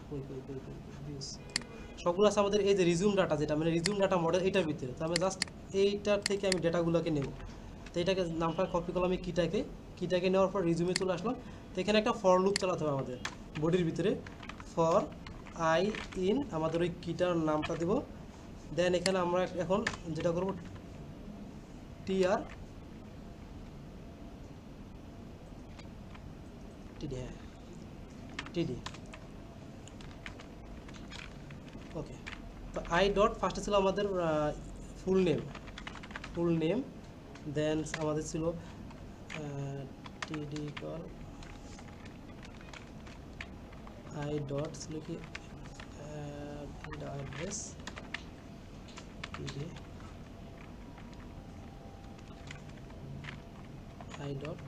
সবগুলো আছে আমাদের এই যে রিজিউম ডাটা, যেটা মানে রিজিউম ডাটা মডেল, এটার ভিতরে। তো আমি জাস্ট এইটার থেকে আমি ডেটাগুলোকে নেব। তো এটাকে নামটা কপি করলাম আমি কিটাকে নেওয়ার পর রিজিউমে চলে আসলাম। তো এখানে একটা ফর লুপ চালাতে হবে আমাদের বডির ভিতরে, ফর আই ইন আমাদের ওই কিটার নামটা দেব। দেন এখানে আমরা এখন যেটা করব, টিআর টিডি, হ্যাঁ টিডি, ওকে। তো আই ডট ফার্স্টে ছিল আমাদের ফুল নেম, দেন আমাদের ছিল টিডি কল, আই ডট ছিল কি অ্যাড্রেস, টিডি আই ডট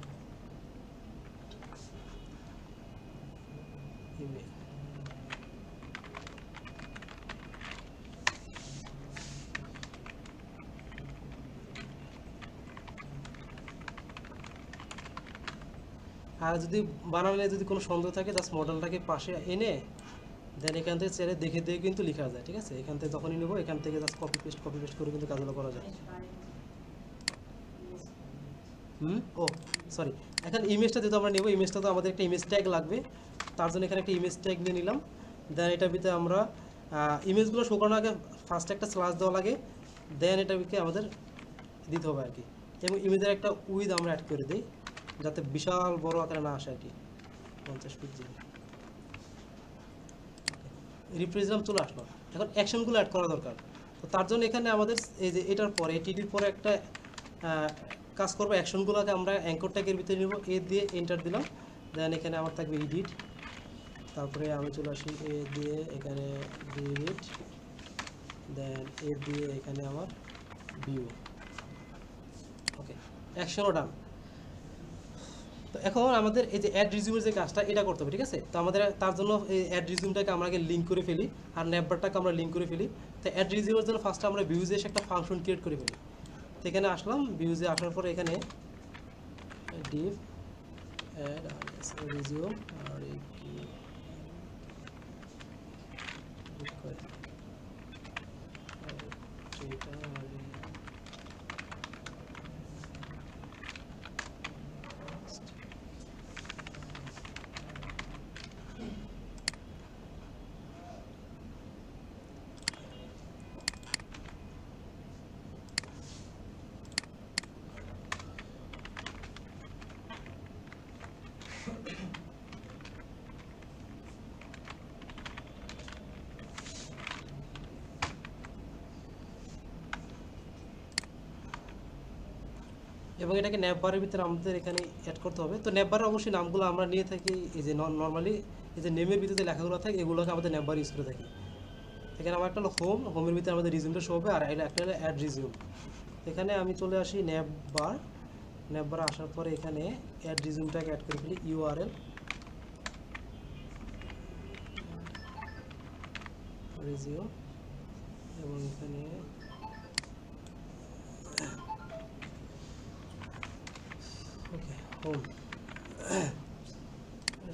ইমেল। আর যদি বানালে যদি কোনো সন্দেহ থাকে, জাস্ট মডেলটাকে পাশে এনে দেন এখান থেকে ছেড়ে দেখে দেখে কিন্তু লেখা যায়, ঠিক আছে। এখান থেকে যখনই নেবো এখান থেকে জাস্ট কপি পেস্ট করে কিন্তু কাজগুলো করা যায়। ও সরি, এখন ইমেজটা যেহেতু আমরা নেবো, ইমেজটা তো আমাদের একটা ইমেজ ট্যাগ লাগবে। তার জন্য এখানে একটা ইমেজ ট্যাগ নিয়ে নিলাম। দেন এটার ভিতরে আমরা ইমেজগুলো শো করানোর আগে ফার্স্টে একটা স্ল্যাশ দেওয়া লাগে, দেন এটার ভিতরে আমাদের দিতে হবে আর কি। এবং ইমেজের একটা উইথ আমরা অ্যাড করে দিই, যাতে বিশাল বড় আকারে না আসে আর কি, 50 পিক্সেল। রিফ্রেশ দিলাম, চলে আসলো। এখন অ্যাকশনগুলো অ্যাড করা দরকার। তো তার জন্য এখানে আমাদের এই যে এটার পরে টিডির পরে একটা কাজ করবো, অ্যাকশনগুলোকে আমরা অ্যাঙ্কর ট্যাগের ভিতরে নেব, এ দিয়ে এন্টার দিলাম। দেন এখানে আমার থাকবে এডিট, তারপরে আমি চলে আসি এ দিয়ে এখানে ডিলিট, দেন এর দিয়ে এখানে আমার ভিউ। ওকে, অ্যাকশনও ডান। তো এখন আমাদের এই যে অ্যাড রিজিউমের যে কাজটা এটা করতে হবে, ঠিক আছে? তো আমাদের তার জন্য এই অ্যাড রিজিউমটাকে আমরা আগে লিঙ্ক করে ফেলি আর নেভারটাকে আমরা লিঙ্ক করে ফেলি। তো অ্যাড রিজিউমের জন্য ফার্স্টে আমরা ভিউজে এসে একটা ফাংশন ক্রিয়েট করে ফেলি। তো এখানে আসলাম, ভিউজে আসার পরে এখানে ডিভ অ্যাড রিজিউম আর এবং এটাকে নেভবারের ভিতরে আমাদের এখানে অ্যাড করতে হবে। তো নেভবারের অবশ্যই নামগুলো আমরা নিয়ে থাকি এই যে নর্মালি এই যে নেমের ভিতরে যে লেখাগুলো থাকে এগুলোকে আমাদের নেভবার ইউজ করে থাকি। এখানে আমার একটা হলো হোমের ভিতরে আমাদের রিজিউমটা শো হবে, আর একটা হলো অ্যাড রিজিউম। এখানে আমি চলে আসি নেভবার আসার পরে এখানে অ্যাড রিজিউমটাকে অ্যাড করে ফেলি ইউআরএল রিজিউম এবং এখানে ওকে হোম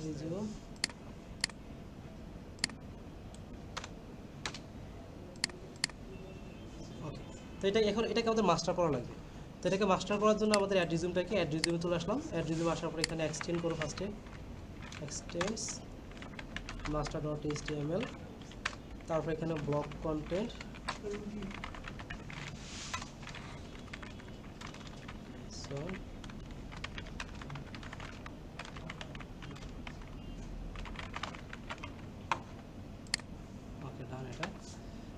রিজিউম। ওকে, তো এটাকে আমাদের মাস্টার করা লাগবে। তো এটাকে মাস্টার করার জন্য আমাদের অ্যাড রিজিউমে চলে আসলাম। অ্যাড রিজিউমে আসার পরে এখানে এক্সটেন্ড করো, ফার্স্টে এক্সটেন্ডস মাস্টার ডট এইচটিএমএল, তারপর এখানে ব্লক কন্টেন্ট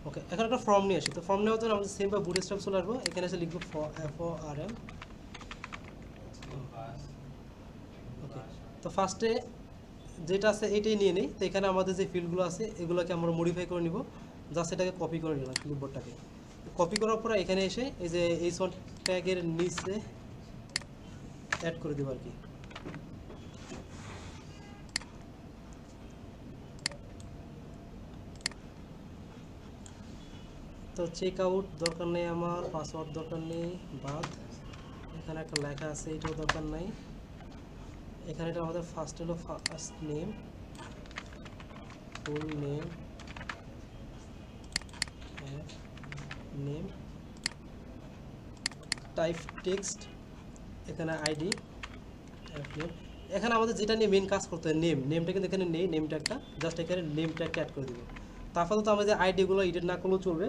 ওকে। এখন একটা ফর্ম নিয়ে আসি। তো ফর্ম নেওয়ার জন্য আমাদের সেম বা বুটস্ট্র্যাপ চলে আসবো, এখানে এসে লিখবো FORM। ওকে, তো ফার্স্টে যেটা আছে এইটাই নিয়ে নিই। তো এখানে আমাদের যে ফিল্ডগুলো আছে এগুলোকে আমরা মডিফাই করে নিব, জাস্ট এটাকে কপি করে নিলাম ক্লিপবোর্ডটাকে। কপি করার পরে এখানে এসে এই যে H1 ট্যাগের নিচে অ্যাড করে দেবো আর কি। তো চেক আউট দরকার নেই আমার, পাসওয়ার্ড দরকার নেই, বাদ। এখানে একটা লেখা আছে এটাও দরকার নাই। এখানে এটা আমাদের ফার্স্ট হলো first name, full name, name, type text, এখানে আইডি, নেম। এখানে আমাদের যেটা নিয়ে মেন কাজ করতে হয় নেমটা কিন্তু এখানে নেই, নেমটা একটা জাস্ট এখানে নেমটা একটা অ্যাড করে দিব। তারপর তো আমরা যে আইডিগুলো এডিট না করলেও চলবে,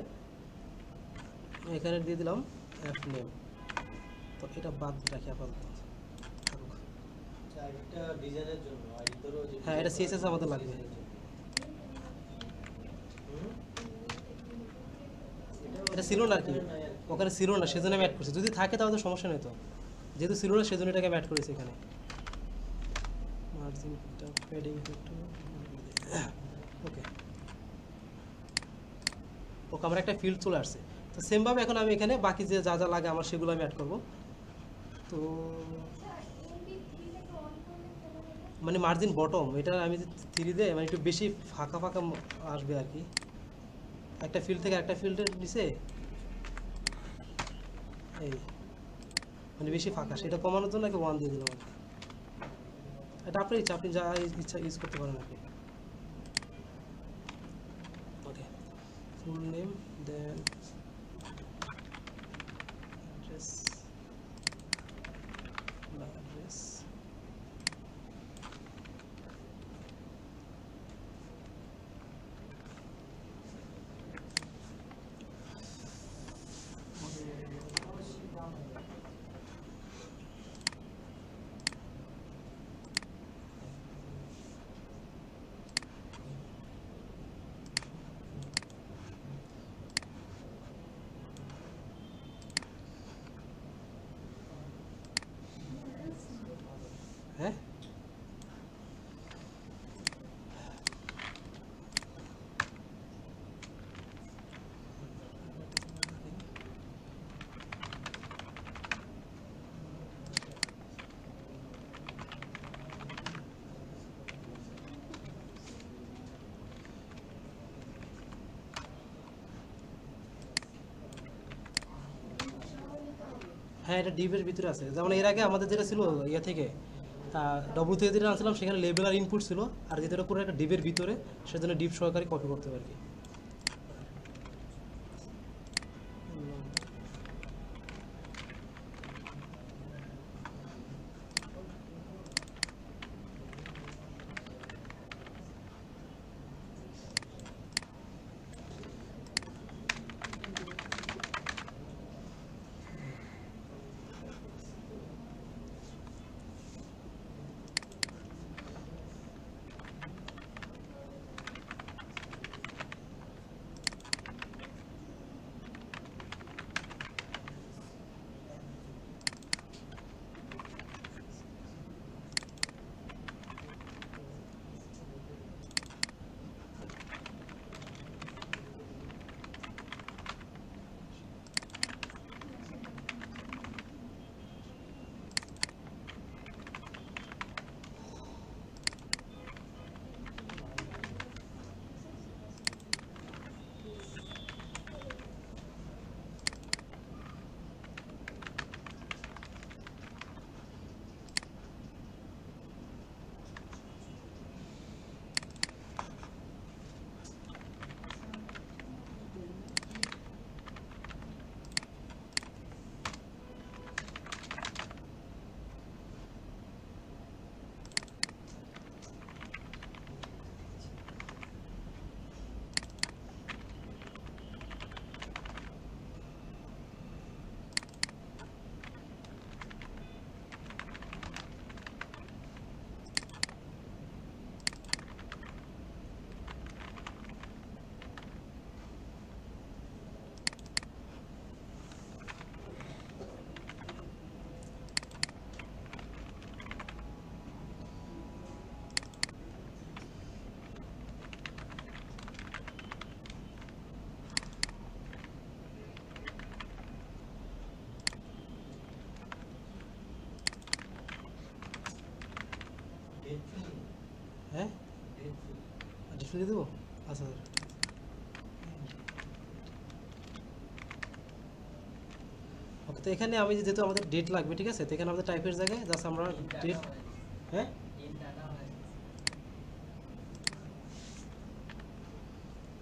এখানে দিয়ে দিলাম নেম। তো এটা বাদ রাখি আপাতত। এটা ডিজাইনের জন্য আইডি ধরো যে হ্যাঁ, এটা CSS আমাদের লাগবে। এটা ছিল না আর কি, ওখানে ছিল না সেজন্য আমি অ্যাড করছি। যদি থাকে তাহলে সমস্যা নেই, তো যেহেতু ছিল না সেজন্য এটাকে আমি অ্যাড করেছি এখানে। মার্জিনটা প্যাডিং একটু ওকে। ওকে, আমার একটা ফিল্ড চলে আসছে। তো সেমভাবে এখন আমি এখানে বাকি যে যা যা লাগে আমার সেগুলো আমি অ্যাড করব। তো মানে মার্জিন বটম এটা আমি 3 দিয়ে মানে একটু বেশি ফাঁকা ফাঁকা আসবে আর কি, একটা ফিল্ড থেকে একটা ফিল্ডের নিচে এই মানে বেশি ফাঁকা, সেটা কমানোর জন্য 1 দিয়ে দিলাম আর কি। এটা আপনার ইচ্ছা, আপনি যা ইচ্ছা ইউজ করতে পারেন আর কি। ওকে, ফুল নেম, দেন অ্যাড্রেস, হ্যাঁ, এটা ডিপের ভিতরে আছে। যেমন এর আগে আমাদের যেটা ছিল ইয়ে থেকে ডব্লু থেকে যেটা আনছিলাম সেখানে লেবেল আর ইনপুট ছিল, আর যেটা পুরো একটা ডিপের ভিতরে, সেজন্য ডিপ সহকারে কপি করতে হবে আর কি। হ্যাঁ, ডিসপ্লে দেবো। আচ্ছা স্যার, ওকে। তো এখানে আমি যেহেতু আমাদের ডেট লাগবে, ঠিক আছে, তো এখানে আমাদের টাইপের জায়গায় জাস্ট আমরা ডেট, হ্যাঁ,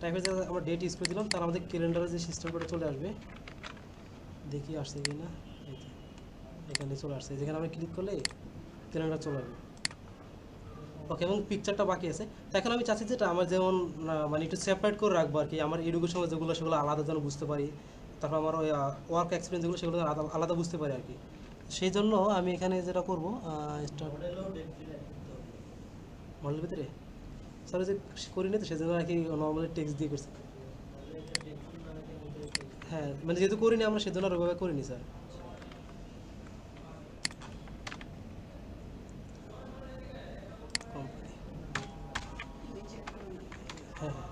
টাইপের জায়গায় আমরা ডেট ইউজ করে দিলাম, তার আমাদের ক্যালেন্ডারে যে সিস্টেম করে চলে আসবে, দেখি আসছে কি না। এই যে এখানে চলে আসছে, যেখানে আমরা ক্লিক করলে ক্যালেন্ডার চলে আসবে। ওকে, এবং পিকচারটা বাকি আছে। তো এখন আমি চাচ্ছি যেটা আমার যেমন মানে একটু সেপারেট করে রাখবো আর কি, আমার এডুকেশন যেগুলো সেগুলো আলাদা যেন বুঝতে পারি, তারপর আমার ওই ওয়ার্ক এক্সপিরিয়েন্স যেগুলো সেগুলো যেন আলাদা বুঝতে পারি আর কি। সেই জন্য আমি এখানে যেটা করবো, মডেলের ভিতরে স্যার যে করিনি, তো সেই জন্য আর কি নর্মালি টেক্সট দিয়ে করছি। হ্যাঁ, মানে যেহেতু করিনি আমরা, সেজন্য আর ওইভাবে করিনি স্যার। কোম্পানি, হ্যাঁ হ্যাঁ,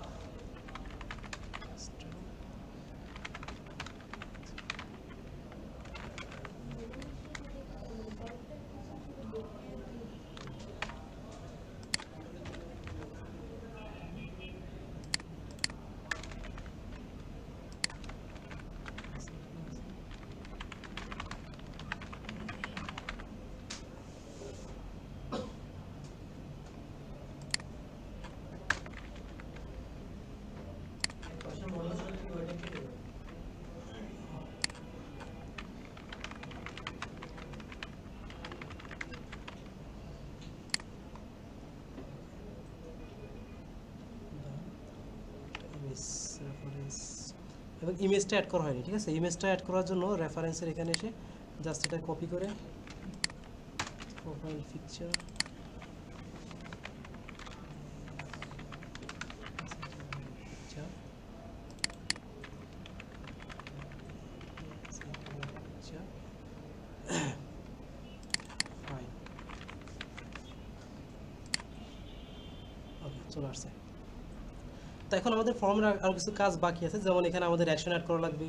রেফারেন্স এবং ইমেজটা অ্যাড করা হয়নি, ঠিক আছে। ইমেজটা অ্যাড করার জন্য রেফারেন্সের এখানে এসে জাস্ট এটা কপি করে প্রোফাইল পিকচার, ওকে, চলে আসছে। তো এখন আমাদের ফর্মের আরও কিছু কাজ বাকি আছে, যেমন এখানে আমাদের অ্যাকশন অ্যাড করা লাগবে,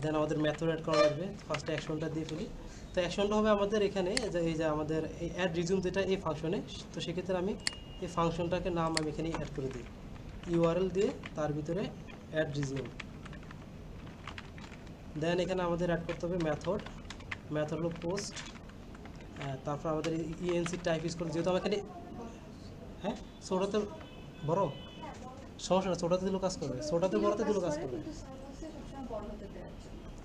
দেন আমাদের মেথড অ্যাড করা লাগবে। ফার্স্ট অ্যাকশনটা দিয়ে ফেলি। তো অ্যাকশনটা হবে আমাদের এখানে এই যে আমাদের এই অ্যাড রিজিউম যেটা এই ফাংশনে, তো সেক্ষেত্রে আমি এই ফাংশনটাকে নাম আমি এখানে অ্যাড করে দিই, ইউআরএল দিয়ে তার ভিতরে অ্যাড রিজিউম। দেন এখানে আমাদের অ্যাড করতে হবে মেথড, মেথড হলো পোস্ট, তারপর আমাদের ইএনসি টাইপ ইউজ করতে, যেহেতু আমার এখানে হ্যাঁ ছোটোতে বড় সমস্যা না, ছোটোতে দিলেও কাজ করবে, ছোটোতে বড়তে দিলেও কাজ করবে।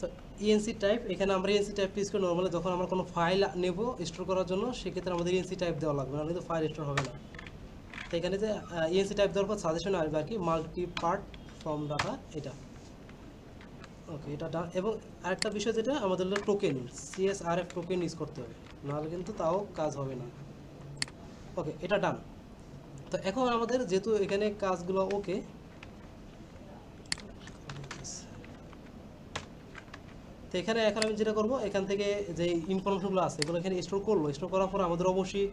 তো ইএনসি টাইপ, এখানে আমরা ইএনসি টাইপ ইউজ করি নর্মালি যখন আমরা কোনো ফাইল নেব স্টোর করার জন্য, সেক্ষেত্রে আমাদের ইএনসি টাইপ দেওয়া লাগবে, নাহলে কিন্তু ফাইল স্টোর হবে না। তো এখানে যে ইএনসি টাইপ দেওয়ার পর সাজেশন আসবে আর কি, মাল্টি পার্ট ফর্ম ডাটা, এটা ওকে, এটা ডান। এবং আরেকটা বিষয় যেটা আমাদের হলো টোকেন, CSRF টোকেন ইউজ করতে হবে, নাহলে কিন্তু তাও কাজ হবে না। ওকে, এটা ডান। তো এখন আমাদের যেহেতু এখানে কাজগুলো ওকে, তো এখানে এখন আমি যেটা করবো, এখান থেকে যে ইনফরমেশনগুলো আছে এগুলো এখানে স্টোর করলো, স্টোর করার পর আমাদের অবশ্যই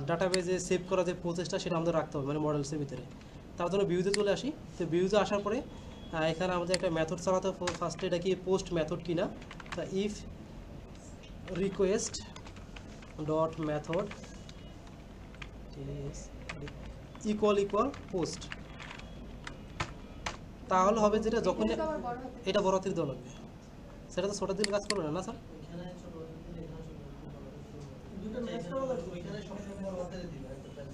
ডাটাবেজে সেভ করা যে প্রসেসটা সেটা আমাদের রাখতে হবে, মানে মডেলসের ভিতরে। তার জন্য ভিউতে চলে আসি। তো ভিউতে আসার পরে এখানে আমাদের একটা মেথড চালাতে হবে ফার্স্টে, এটা কি পোস্ট মেথড কিনা। তা if request dot method equal post, তাহলে হবে যেটা যখন এটা বড় হাতের দেওয়া লাগবে, সেটা তো ছোটো দিন কাজ করবে না, না স্যার? এখানে ছোট দিলে এখানে ছোট দুটো ম্যাচ করা লাগবে, এখানে সবসময় বড় হাতের দিবে একটা প্যাচ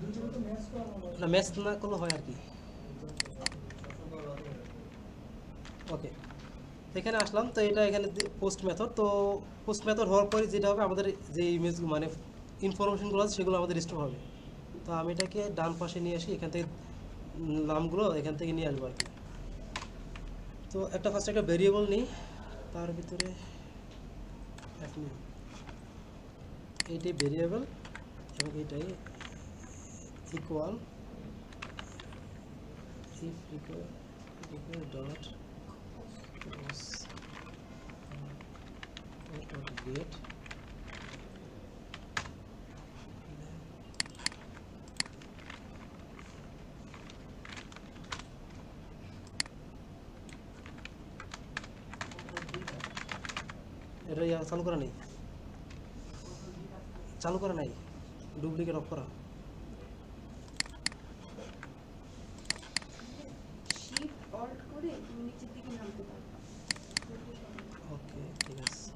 দুটো তো ম্যাচ করা লাগবে না, ম্যাচ না করলে হয় আর কি। সবসময় বড় হাতের। ওকে, এখানে আসলাম। তো এটা এখানে পোস্ট মেথড, তো পোস্ট মেথড হওয়ার পরে যেটা হবে, আমাদের যে ইমেজ মানে ইনফরমেশনগুলো আছে সেগুলো আমাদের স্টোর হবে। তো আমি এটাকে ডান পাশে নিয়ে আসি, এখান থেকে নামগুলো এখান থেকে নিয়ে আসবো আর কি। তো একটা ফার্স্ট একটা ভেরিয়েবল নিই, তার ভিতরে এইটাই ভেরিয়েবল এবং এইটাই equal if equal dot gate এটা চালু করা নেই, চালু করা নাই, ডুপ্লিকেট অফ করা। শিফট অল্ট করে তুমি নিচের দিকে নামতে পারো। ওকে, ঠিক আছে।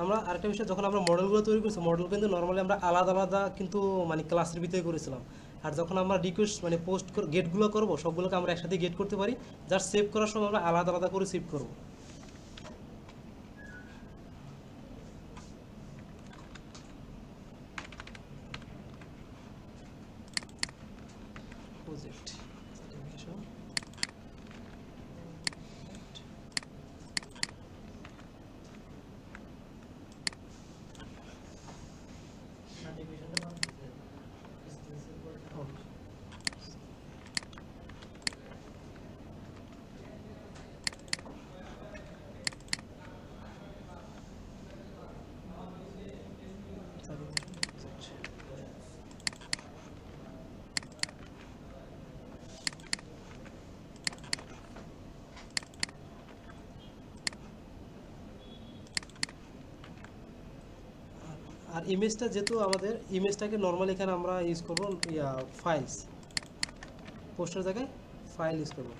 আমরা আরেকটা বিষয়, যখন আমরা মডেলগুলো তৈরি করছি, মডেল কিন্তু নর্মালি আমরা আলাদা আলাদা কিন্তু মানে ক্লাসের ভিতরে করেছিলাম। আর যখন আমরা রিকোয়েস্ট মানে পোস্ট গেটগুলো করবো, সবগুলোকে আমরা একসাথে গেট করতে পারি, জাস্ট সেভ করার সময় আমরা আলাদা আলাদা করে সেভ করবো। প্রজেক্ট সার্টিফিকেশনটা বানাতে স্কিলসের উপর আর ইমেজটা যেহেতু আমাদের ইমেজটাকে নর্মালি এখানে আমরা ইউজ করবো ফাইলস, পোস্টের জায়গায় ফাইল ইউজ করবো।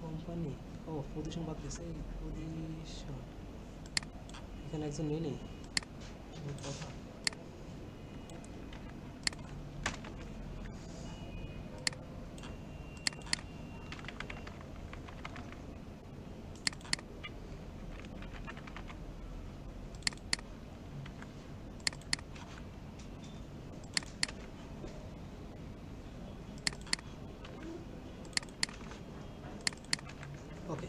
কোম্পানি, ও পজিশন বাদ দিয়েছে, এই পজিশন এখানে একজন নেই নেই ওকে,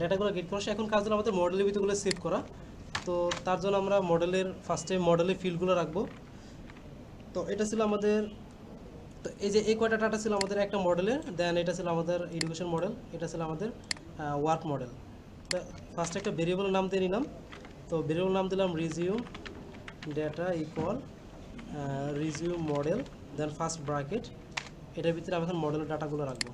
ডাটাগুলো গেট করা এখন কাজ হলো আমাদের মডেলের ভিতরগুলো সেভ করা। তো তার জন্য আমরা মডেলের ফার্স্টে মডেলের ফিল্ডগুলো রাখবো। তো এটা ছিল আমাদের, তো এই যে এই কয়টা ডাটা ছিল আমাদের একটা মডেলের, দেন এটা ছিল আমাদের এডুকেশন মডেল, এটা ছিল আমাদের ওয়ার্ক মডেল। তো ফার্স্টে একটা ভেরিয়েবল নাম দিয়ে নিলাম। তো ভেরিয়েবল নাম দিলাম resume data equal resume model, then first bracket, এটার ভিতরে আমি এখন মডেলের ডাটাগুলো রাখবো।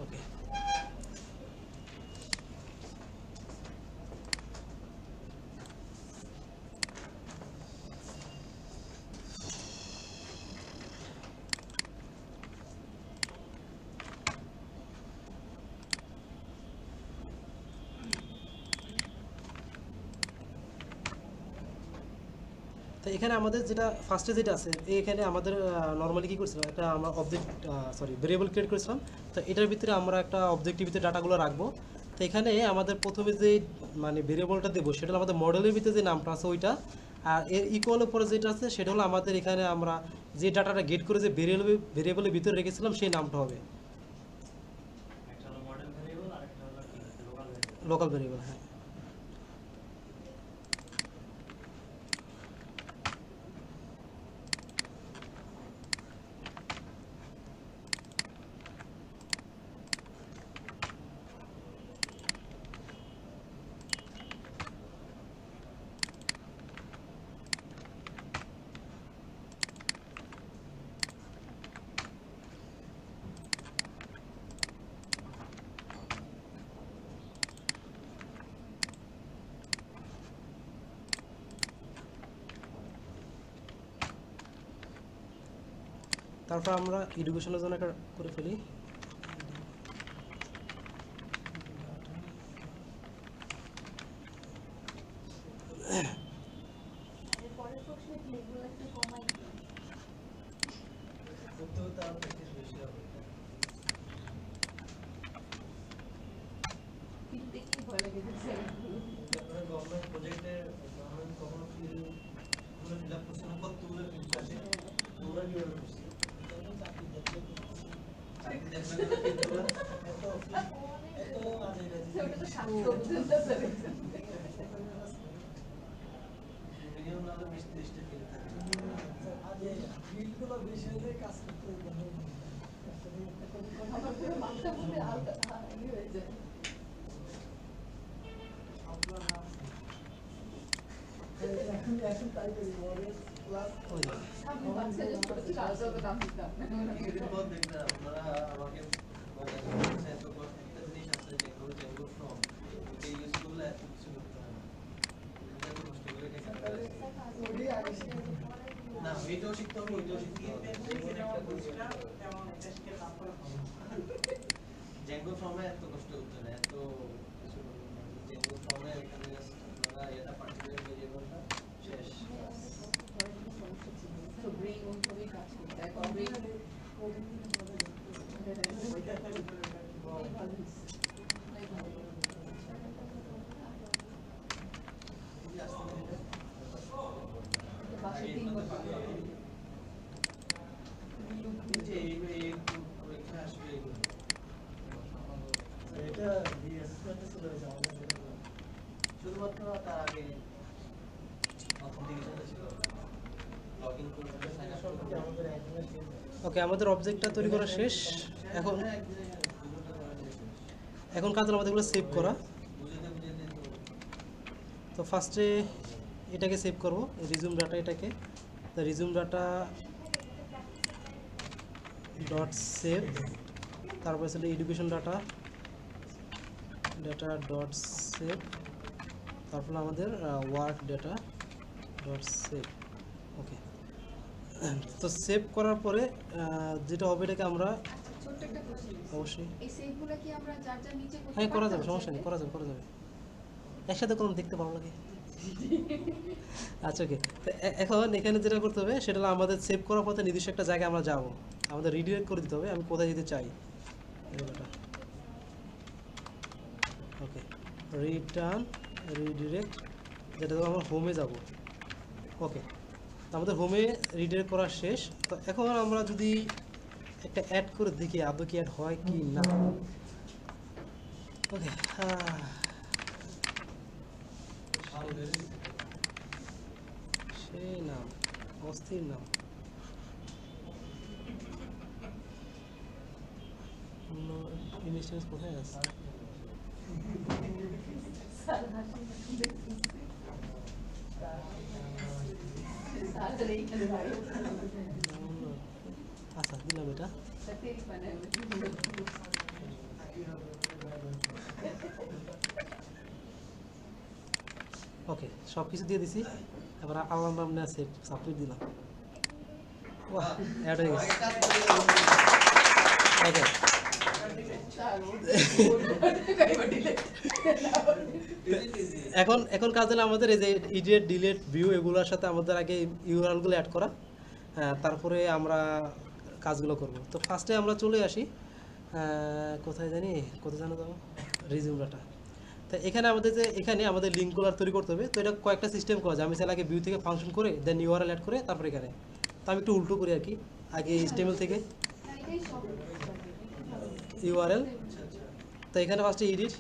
ওকে, তো এখানে আমাদের যেটা ফার্স্টে যেটা আছে এখানে আমাদের নর্মালি কী করছিলাম, একটা আমরা অবজেক্ট ভেরিয়েবল ক্রিয়েট করেছিলাম। তো এটার ভিতরে আমরা একটা অবজেক্টের ভিতরে ডাটাগুলো রাখবো। তো এখানে আমাদের প্রথমে যে মানে ভেরিয়েবলটা দেবো সেটা হলো আমাদের মডেলের ভিতরে যে নামটা আছে ওইটা, আর এর ইকুয়াল উপরে যেটা আছে সেটা হলো আমাদের এখানে আমরা যে ডাটাটা গেট করে যে ভেরিয়েবলের ভিতরে রেখেছিলাম সেই নামটা হবে একটা হলো মডেল ভেরিয়েবল আর একটা হলো কি লোকাল ভেরিয়েবল। Local variable. হ্যাঁ, তারপর আমরা এডুকেশনের জন্য একটা করে ফেলি। পরের প্রশ্নে কি এগুলো একটু কমাই দিই। করতে করতে আরো প্র্যাকটিস বেশি হবে। কিন্তু দেখলেই ভয় লাগে যে তারপরে গভর্নমেন্ট প্রজেক্টের গভর্নমেন্ট কখনো ফিল্ডগুলো ফিল আপ করছে না, কতগুলো ফিল্ড আছে তোমরা কিভাবে করছো? চাকরি দেখবে ফিল্ডগুলো এত আজে ওটা তো বাজে শাস্ত্র মিনিমাম না হলে 20-30টা ফিল্ড থাকে। ফিল্ডগুলো বেশি হলে কাজ করতে হবে। আমার পুরো মাথা মধ্যে আলাদা হয়ে যায়। এখন তাই করি মডেল প্লাস ওই আমি বাচ্চাদের ছোট ছোট আলাদা নাম দিতাম কিছুদিন পর দেখবে আপনারা আমাকে বলছেন এত একটা জিনিস আছে যেগুলো যেগুলো ফ্রম ওকে ইউজ করলে এত কিছু করতে হয় না। এত কষ্ট করে কে কাজ করে? ওডি আগে শিখে না ওইটাও শিখতে হবে, ওইটাও শিখতে হবে। জ্যাঙ্গো ফর্মে এত কষ্ট করতে না, এত কিছু জ্যাঙ্গো ফর্মে এখানে জাস্ট আপনারা এটা পার্টিকুলার ভেরিয়েবলটা শেষ। তো ব্রেন ওইভাবেই কাজ করতে হয়। এখন ব্রেন খুবই আস্তে ধীরে বাসায় ওকে, আমাদের অবজেক্টটা তৈরি করা শেষ। এখন এখন কাজ হলো আমাদের এগুলো সেভ করা। তো ফার্স্টে এটাকে সেভ করব, রিজিউম ডাটা, এটাকে রিজিউম ডাটা ডট সেভ, তারপরে ছিল education data data dot save, তারপর আমাদের ওয়ার্ক ডাটা ডট সেভ। ওকে, তো সেভ করার পরে যেটা হবে এটাকে আমরা ছোট্ট একটা কোশ্চেন, অবশ্যই এই সেভগুলো কি আমরা যার যার নিচে করতে হ্যাঁ করা যাবে, পারতাম? সমস্যা নেই, করা যাবে, করা যাবে। একসাথে করুন, দেখতে ভালো লাগে। আচ্ছা ওকে, তো এখন এখানে যেটা করতে হবে সেটা হলো আমাদের সেভ করার পথে নির্দিষ্ট একটা জায়গায় আমরা যাব, আমাদের রিডিরেক্ট করে দিতে হবে। আমি কোথায় যেতে চাই, ওকে, রিটার্ন রিডিরেক্ট, যেটা আমরা হোমে যাব। ওকে, আমাদের হোমে রিডিরেক্ট করা শেষ। তো এখন আমরা যদি একটা অ্যাড করে দেখি আদৌ কি অ্যাড হয় কি না। ওকে, সেই নাম, অস্থির নাম। ইনস্ট্যান্স কোথায় আছে? স্যার হাসি দেখছি। স্যার এইখানে ভাই আচ্ছা, দিলাম এটা। তেরি বানায় ওকে, সব কিছু দিয়ে দিছি। এবার আল্লাহ নাম নিয়ে সেভ সাবমিট দিলাম। বাহ, অ্যাড হয়ে গেছে। ওকে, এখন কাজ হলো আমাদের এই যে ইডিট, ডিলিট, ভিউ এগুলোর সাথে আমাদের আগে ইউআরএলগুলো অ্যাড করা, তারপরে আমরা কাজগুলো করব। তো ফার্স্টে আমরা চলে আসি কোথায় জানো যাবো, রিজিউম ডাটা। তো এখানে আমাদের যে এখানে আমাদের লিঙ্কগুলো তৈরি করতে হবে। তো এটা কয়েকটা সিস্টেম করা যায়। আমি চাইলে আগে ভিউ থেকে ফাংশন করে দেন ইউআরএল অ্যাড করে তারপরে এখানে। তো আমি একটু উল্টো করি আর কি, আগে HTML থেকে এটাই সব ইউআরএল। তো এখানে ফার্স্টে এডিট,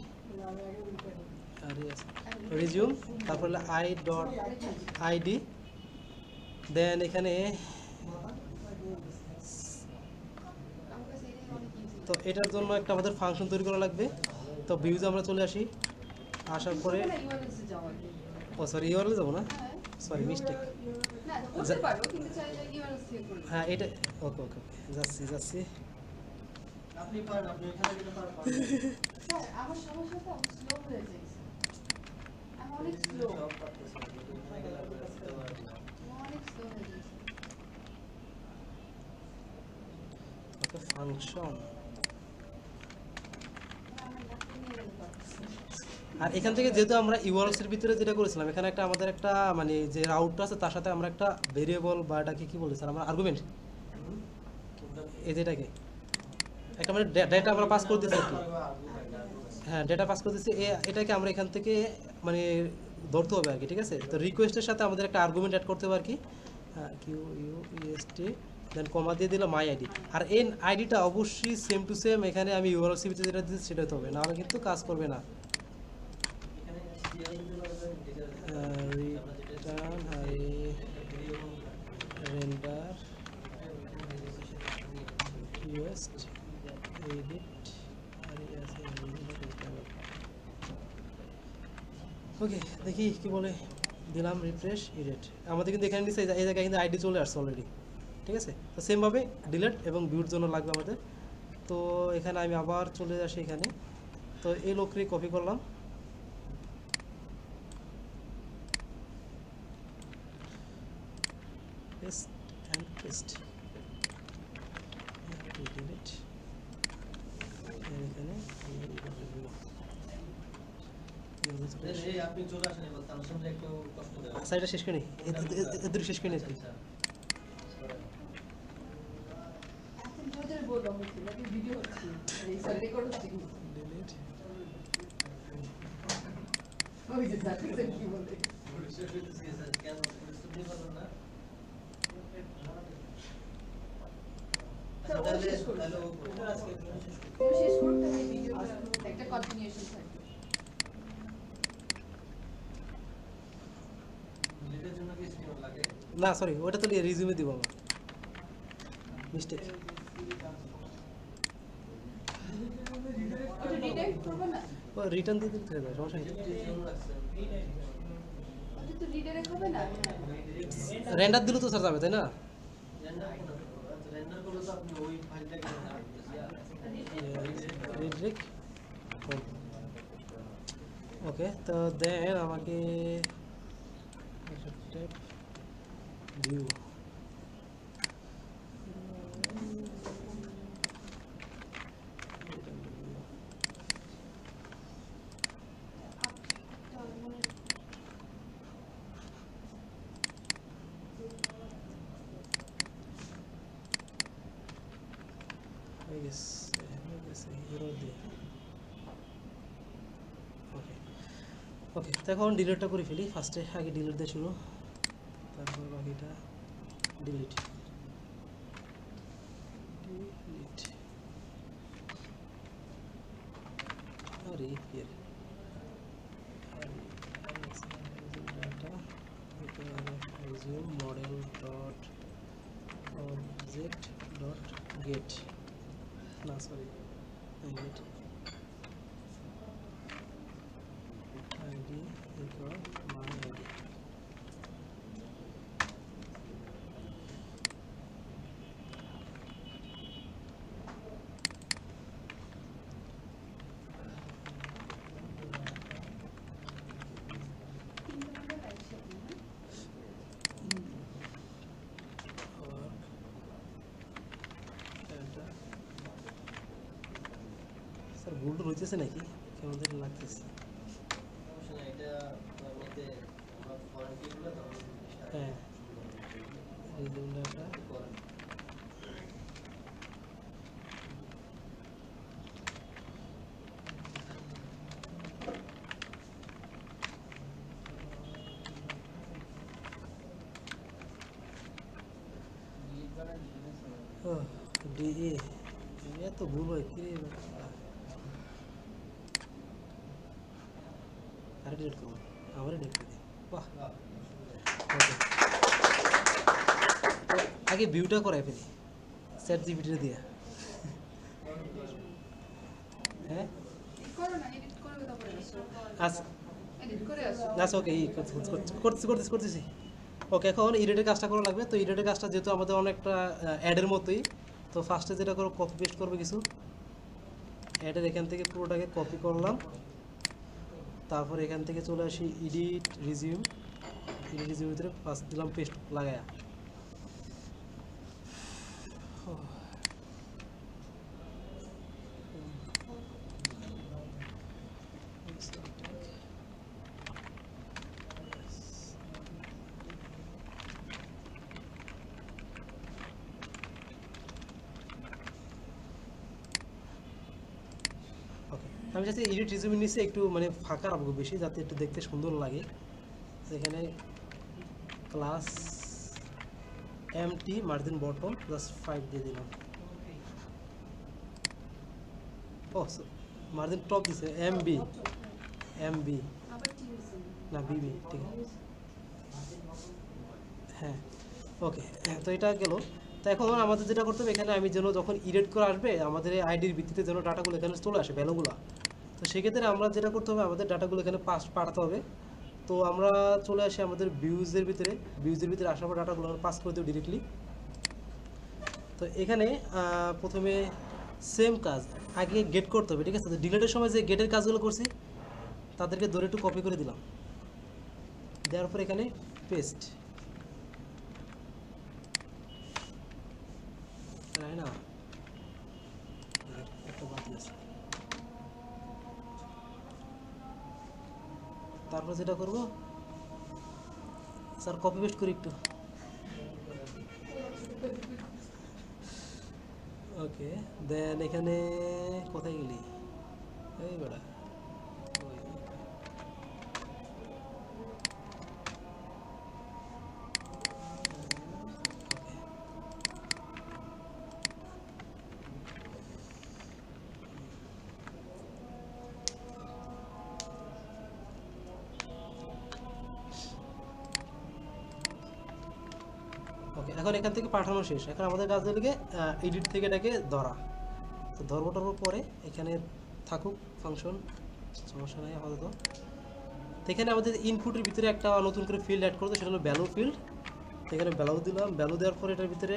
রিজিউম, তারপর হলো i.id, দেন এখানে আমার কাছে এটাই অনেক ইজি। তো এটার জন্য একটা আমাদের ফাংশন তৈরি করা লাগবে। তো ভিউজে আমরা চলে আসি, আসার পরে ইউআরএল যাওয়ার ও সরি ইউআরএল যাবো না, হ্যাঁ সরি মিস্টেক। না করতে পারো কিন্তু চাইলে ইউআরএল সেভ করে হ্যাঁ এটা ওকে ওকে যাচ্ছি। আপনি পারেন, আপনি এখানে গেলে পারবেন। স্যার আমার সমস্যা তো স্লো হয়ে যাচ্ছে, আমি অনেক স্লো সব পারতেছেন, কিন্তু এখানে গেলে আপনি বুঝতে পারবেন না। অনেক স্লো হয়ে যাচ্ছে। ওকে, ফাংশন। আমার ডাক্তার নিয়ে যেতে পারতেছি আর এখান থেকে যেহেতু আমরা ইউআরএলস এর ভিতরে যেটা করেছিলাম, এখানে একটা আমাদের একটা মানে যে রাউটটা আছে তার সাথে আমরা একটা ভেরিয়েবল বা এটাকে কি বলি স্যার, আমরা আর্গুমেন্ট, এই যেটাকে একটা মানে ডেটা আমরা পাস করে দিচ্ছি আর কি। হ্যাঁ, ডেটা পাস করে দিচ্ছি, এটাকে আমরা এখান থেকে মানে ধরতে হবে আর কি, ঠিক আছে। তো রিকোয়েস্টের সাথে আমাদের একটা আর্গুমেন্ট অ্যাড করতে হবে আর কি, QUEST, দেন কমা দিয়ে দিলাম মাই আইডি। আর এই আইডিটা অবশ্যই সেম টু সেম এখানে আমি ইউআরএল সিভিতে যেটা দিচ্ছি সেটা হতে হবে, নাহলে কিন্তু কাজ করবে না। এখানে CL দিতে পারবেন, details return render request edit ওকে, দেখি কি বলে, দিলাম রিফ্রেশ এডিট। আমাদের কিন্তু এখানে নিচে এই জায়গায় কিন্তু আইডি চলে আসছে অলরেডি, ঠিক আছে। তো সেমভাবে ডিলিট এবং ভিউর জন্য লাগবে আমাদের। তো এখানে আমি আবার চলে আসি এখানে। তো এই লোককে কপি করলাম, paste and paste, delete এখানে এই আপনি চলে আসেন, এবার তার সামনে একটু কষ্ট দেওয়া। সাইডটা শেষ করে নি, এদের শেষ করে নি আর কি। আচ্ছা, এখন জোদের বলবো হচ্ছে নাকি ভিডিও হচ্ছে এই স্যার রেকর্ড হচ্ছে কি delete ওই যে স্যার কি বলে পরিষ্কার করতেছি স্যার, কেন পরিষ্কার দিয়ে পারবেন না? স্যার, ও তাহলে শেষ করুন। তাহলে ও করুন। আজকে শেষ করুন। ও শেষ করুন তাহলে ভিডিওটা একটা কন্টিনিউশন থাকবে। ডিলিটের জন্য কি স্ক্রিন লাগে? না সরি, ওটা তো রিজিউমে দিব আমরা। মিস্টেক। ওটা ডিটেক্ট করবে না, ও রিটার্ন দিয়ে দিতে হবে, সমস্যা নেই। ওটা তো রিডাইরেক্ট হবে না। রেন্ডার দিলে তো স্যার যাবে, তাই না? রেন্ডার করলে তো আপনি ওই ফাইলটাকে রিডাইরেক্ট। ওকে, তো দেন আমাকে ভিউ ওকে, তো এখন ডিলিটটা করে ফেলি। ফার্স্টে আগে ডিলিট দিয়ে শুরু, তারপর বাকিটা ডিলিট ডিলিট। আরে ফির resume model dot object dot get, না sorry get id equal my id। Sir ভুল হইতেছে নাকি, কেমন যেন লাগতেছে। এটা মধ্যে আমরা ফরেন কিগুলো তখন হ্যাঁ, resume data ডিএ, এত ভুল হয় কি রে বাবা। আরে ডিলিট করবো, আমারই ডিলিট করে দিই। বাহ, ওকে, আগে ভিউটা করাই ফেলি চ্যাট জিপিটি দিয়ে। হ্যাঁ করো না, এডিট করে তারপরে আসো, আচ্ছা এডিট করে আসো। আচ্ছা, ওকে করতেছি। ওকে, এখন এডিটের কাজটা করা লাগবে। তো এডিটের কাজটা যেহেতু আমাদের অনেকটা অ্যাডের মতোই, তো ফার্স্টে যেটা করো কপি পেস্ট করবে কিছু অ্যাডের, এখান থেকে পুরোটাকে কপি করলাম। তারপর এখান থেকে চলে আসি এডিট রিজিউম, এডিট রিজিউম ভিতরে ফার্স্ট দিলাম পেস্ট লাগায়া। ওকে, আমি যাতে এডিট রিজিউম নিচে একটু মানে ফাঁকা রাখবো বেশি, যাতে একটু দেখতে সুন্দর লাগে। এখানে ক্লাস এমটি মার্জিন বটম +5 দিয়ে দিলাম। ও মার্জিন টপ দিছে এমবি আবার কি হয়েছে? না বিবি, ঠিক আছে। হ্যাঁ, ওকে, তো এটা গেল। তো এখন আমাদের যেটা করতে হবে, এখানে আমি যেন যখন এডিট করে আসবে আমাদের এই আইডির ভিত্তিতে যেন ডাটাগুলো এখানে চলে আসে, ভ্যালুগুলো। তো সেক্ষেত্রে আমরা যেটা করতে হবে, আমাদের ডাটাগুলো এখানে পাঠাতে হবে। তো আমরা চলে আসি আমাদের ভিউজের ভিতরে আসার পর ডাটাগুলো পাস করে দেবো ডিরেক্টলি। তো এখানে প্রথমে সেম কাজ আগে গেট করতে হবে, ঠিক আছে। তো ডিলেটের সময় যে গেটের কাজগুলো করছি তাদেরকে ধরে একটু কপি করে দিলাম, দেওয়ার পর এখানে পেস্ট, তাই না? একটা বাকি আছে। তারপর যেটা করব, স্যার কপি পেস্ট করি একটু। ওকে, দেন এখানে কোথায় গেলি এই বেড়া, ওই ওকে, এখন এখান থেকে পাঠানো শেষ। এখন আমাদের কাজ হলো এডিট থেকে এটাকে ধরা। তো ধরবটার পরে এখানে থাকুক ফাংশন, সমস্যা নাই আপাতত। তো এখানে আমাদের ইনপুটের ভিতরে একটা নতুন করে ফিল্ড অ্যাড করতে, সেটা হলো ভ্যালু ফিল্ড। তো এখানে ভ্যালু দিলাম, ভ্যালু দেওয়ার পরে এটার ভিতরে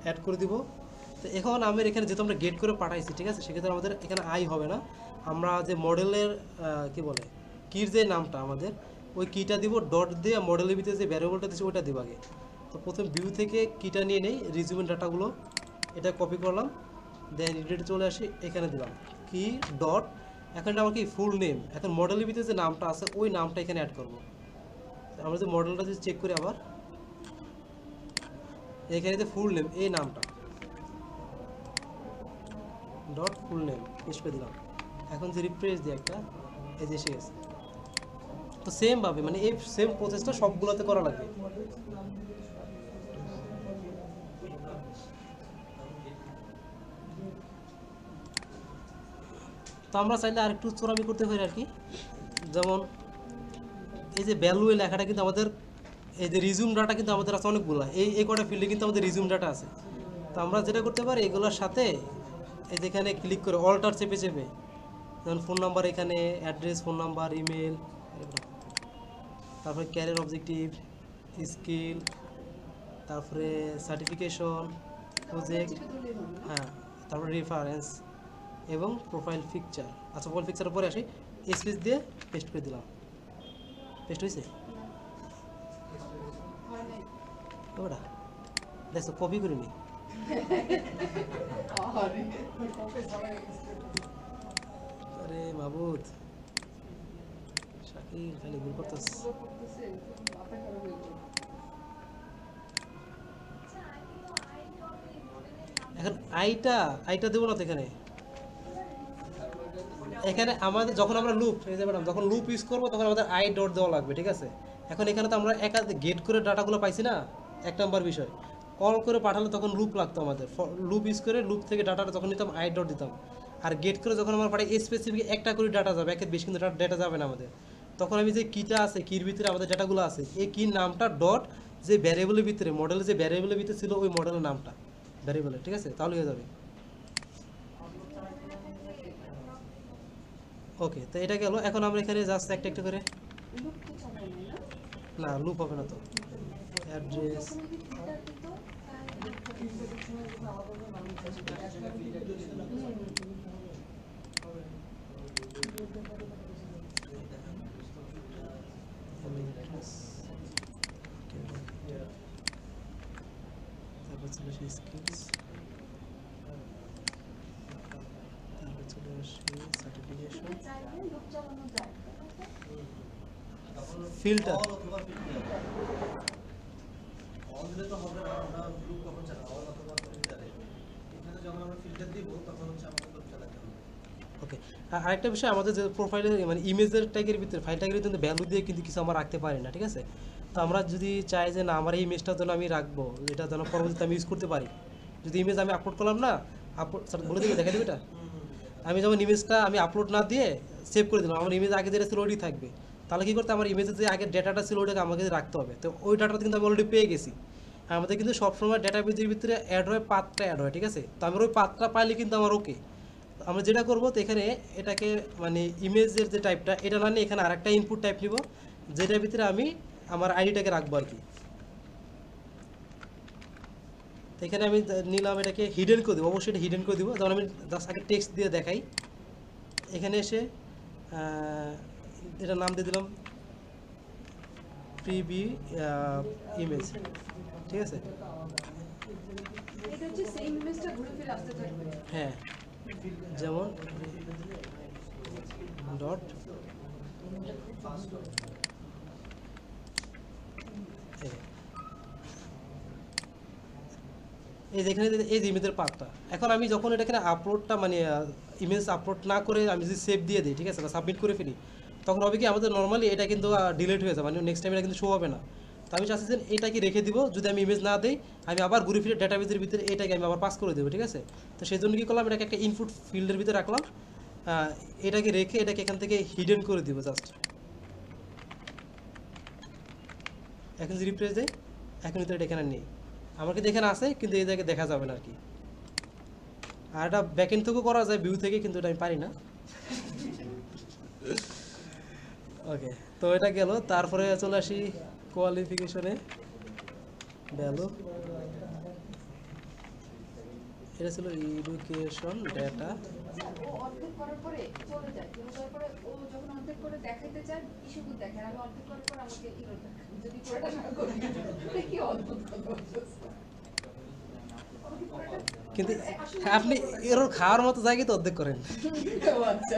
অ্যাড করে দিব। তো এখন আমি এখানে যেহেতু আমরা গেট করে পাঠাইছি, ঠিক আছে, সেক্ষেত্রে আমাদের এখানে আই হবে না। আমরা যে মডেলের কি বলে কির যে নামটা আমাদের, ওই কিটা দিব, ডট দিয়ে মডেলের ভিতরে যে ভ্যারিয়েবলটা দিচ্ছি ওইটা দিব আগে। তো প্রথম ভিউ থেকে কিটা নিয়ে নেই, রিজিউমের ডাটাগুলো এটা কপি করলাম, দেন এডিটে চলে আসি, এখানে দিলাম কি ডট। এখন এটা আমার কি ফুল নেম, এখন মডেলের ভিতরে যে নামটা আছে ওই নামটা এখানে অ্যাড করব। আমরা যে মডেলটা যদি চেক করি আবার, এখানে যে ফুল নেম এই নামটা ডট ফুল নেম পেস্ট করে দিলাম। এখন যে রিফ্রেশ দিই একটা, এই যে এসে গেছে। তো সেমভাবে মানে এই সেম প্রসেসটা সবগুলোতে করা লাগবে। তো আমরা চাইলে আরেকটু চোরামি করতে পারি আর কি, যেমন এই যে ভ্যালু এই লেখাটা কিন্তু আমাদের, এই যে রিজিউম ডাটা কিন্তু আমাদের আছে অনেকগুলো, এই কটা ফিল্ডে কিন্তু আমাদের রিজিউম ডাটা আছে। তো আমরা যেটা করতে পারি এগুলোর সাথে এই যেখানে ক্লিক করে অল্টার চেপে চেপে, যেমন ফোন নাম্বার, এখানে অ্যাড্রেস, ফোন নাম্বার, ইমেল, তারপরে ক্যারিয়ার অবজেক্টিভ, স্কিল, তারপরে সার্টিফিকেশন, প্রজেক্ট, হ্যাঁ, তারপরে রেফারেন্স এবং প্রোফাইল পিকচার। আচ্ছা, প্রোফাইল পিকচারের পরে আসি, স্পেস দিয়ে পেস্ট করে দিলাম। পেস্ট হয়েছে ওটা, দেখো কপি করিনি। আরে মাবুদ, শাকিল খালি ভুল করতেছ। এখন আইটা দেবো না তো এখানে। এখানে আমাদের যখন আমরা লুপ, এই যে ম্যাডাম যখন লুপ ইউজ করবো তখন আমাদের আই ডট দেওয়া লাগবে, ঠিক আছে। এখন এখানে তো আমরা গেট করে ডাটাগুলো পাইছি না, এক নম্বর বিষয়। কল করে পাঠালে তখন লুপ লাগতো আমাদের, লুপ ইউজ করে লুপ থেকে ডাটাটা যখন নিতাম আই ডট দিতাম। আর গেট করে যখন আমরা পাঠাই স্পেসিফিক একটা করে ডাটা যাবে, একের বেশি কিন্তু ডাটা যাবে না আমাদের। তখন আমি যে কিটা আছে, কির ভিতরে আমাদের ডাটাগুলো আছে, এই কির নামটা ডট যে ভ্যারিয়েবলের ভিতরে, মডেলের যে ভ্যারিয়েবলের ভিতরে ছিল ওই মডেলের নামটা ভ্যারিয়েবলের, ঠিক আছে, তাহলে হয়ে যাবে। ওকে, তো এটা গেল। এখন আমরা এখানে জাস্ট একটা একটা করে, না লুপ হবে না তো, অ্যাড্রেস, তারপর চলে আসি স্কিলস, তারপর চলে আসি সার্টিফিকেশন, ফিল্টার। অল দিলে তো হবে না, আমরা লুপ কখন চালাবো, অল অথবা ফিল্টারে। এখানে যখন আমরা ফিল্টার দিব তখন হচ্ছে আমাদের লুপ চালাতে হবে। ওকে, আরেকটা বিষয়, আমাদের যে প্রোফাইলে মানে ইমেজের ট্যাগের ভিতরে, ফাইল ট্যাগের ভিতরে ভ্যালু দিয়ে কিন্তু কিছু আমরা রাখতে পারি না, ঠিক আছে। তো আমরা যদি চাই যে না আমার এই ইমেজটা যেন আমি রাখবো, এটা যেন পরবর্তীতে আমি ইউজ করতে পারি, যদি ইমেজ আমি আপলোড করলাম না, আপলোড বলে দিবে, দেখা দিবে এটা, আমি যেমন ইমেজটা আমি আপলোড না দিয়ে সেভ করে দিলাম, আমার ইমেজ আগে যেটা ছিল ওইটাই থাকবে, তাহলে কী করতে, আমার ইমেজের যে আগের ডেটাটা ছিল ওইটাকে আমাকে রাখতে হবে। তো ওই ডাটাটা কিন্তু আমি অলরেডি পেয়ে গেছি। আমাদের কিন্তু সবসময় ডেটাবেজের ভিতরে অ্যাড হয়, পাথটা অ্যাড হয়, ঠিক আছে। তো আমার ওই পাথটা পাইলে কিন্তু আমার ওকে। আমরা যেটা করবো, তো এখানে এটাকে মানে ইমেজের যে টাইপটা এটা না নিয়ে এখানে আরেকটা ইনপুট টাইপ নিব, যেটার ভিতরে আমি আমার আইডিটাকে রাখবো আর কি। তো এখানে আমি নিলাম, এটাকে হিডেন করে দেবো, অবশ্যই এটা হিডেন করে দেবো। যেমন আমি জাস্ট আগে টেক্সট দিয়ে দেখাই, এখানে এসে এটার নাম দিয়ে দিলাম প্রিভি ইমেজ, ঠিক আছে। এটা হচ্ছে সেম ইমেজটা ঘুরে ফিরে আসতে থাকবে। হ্যাঁ, যেমন ডট এই যেখানে এই যে ইমেজের পার্টটা, এখন আমি যখন এটা এখানে আপলোডটা মানে ইমেজ আপলোড না করে আমি যদি সেভ দিয়ে দিই, ঠিক আছে, বা সাবমিট করে ফেলি, তখন হবে কি আমাদের নর্মালি এটা কিন্তু ডিলিট হয়ে যাবে, মানে নেক্সট টাইম এটা কিন্তু শো হবে না। তো আমি চাচ্ছি যে এটাকে রেখে দিব, যদি আমি ইমেজ না দিই আমি আবার ঘুরে ফিরে ডেটাবেজের ভিতরে এটাকে আমি আবার পাস করে দেবো, ঠিক আছে। তো সেই জন্য কী করলাম, এটাকে একটা ইনপুট ফিল্ডের ভিতরে রাখলাম, এটাকে রেখে এটাকে এখান থেকে হিডেন করে দিব জাস্ট। এখন যদি রিপ্লেস দেয় এখন তো এটা এখানে নেই, আমার কিন্তু এখানে আছে কিন্তু এই জায়গায় দেখা যাবে না আর কি। আর এটা ব্যাকএন্ড থেকেও করা যায় ভিউ থেকে, কিন্তু এটা আমি পারি না। ওকে, তো এটা গেল। তারপরে চলে আসি কোয়ালিফিকেশনে, ভ্যালু এটা ছিল এডুকেশন ডেটা। স্যার, ও অর্ধেক করার পরে চলে যায়, চলে যাওয়ার পরে ও যখন অর্ধেক করে দেখাইতে চায় ইস্যু দেখে, আর আমি অর্ধেক করার পর আমাকে ইরর দেখায়। যদি পুরোটা না করি, এটা কি অদ্ভুত কথা বলছিস? আমাকে পুরোটা কিন্তু আসলে আপনি এর খাওয়ার মতো জায়গায় তো অর্ধেক করেন। ও আচ্ছা।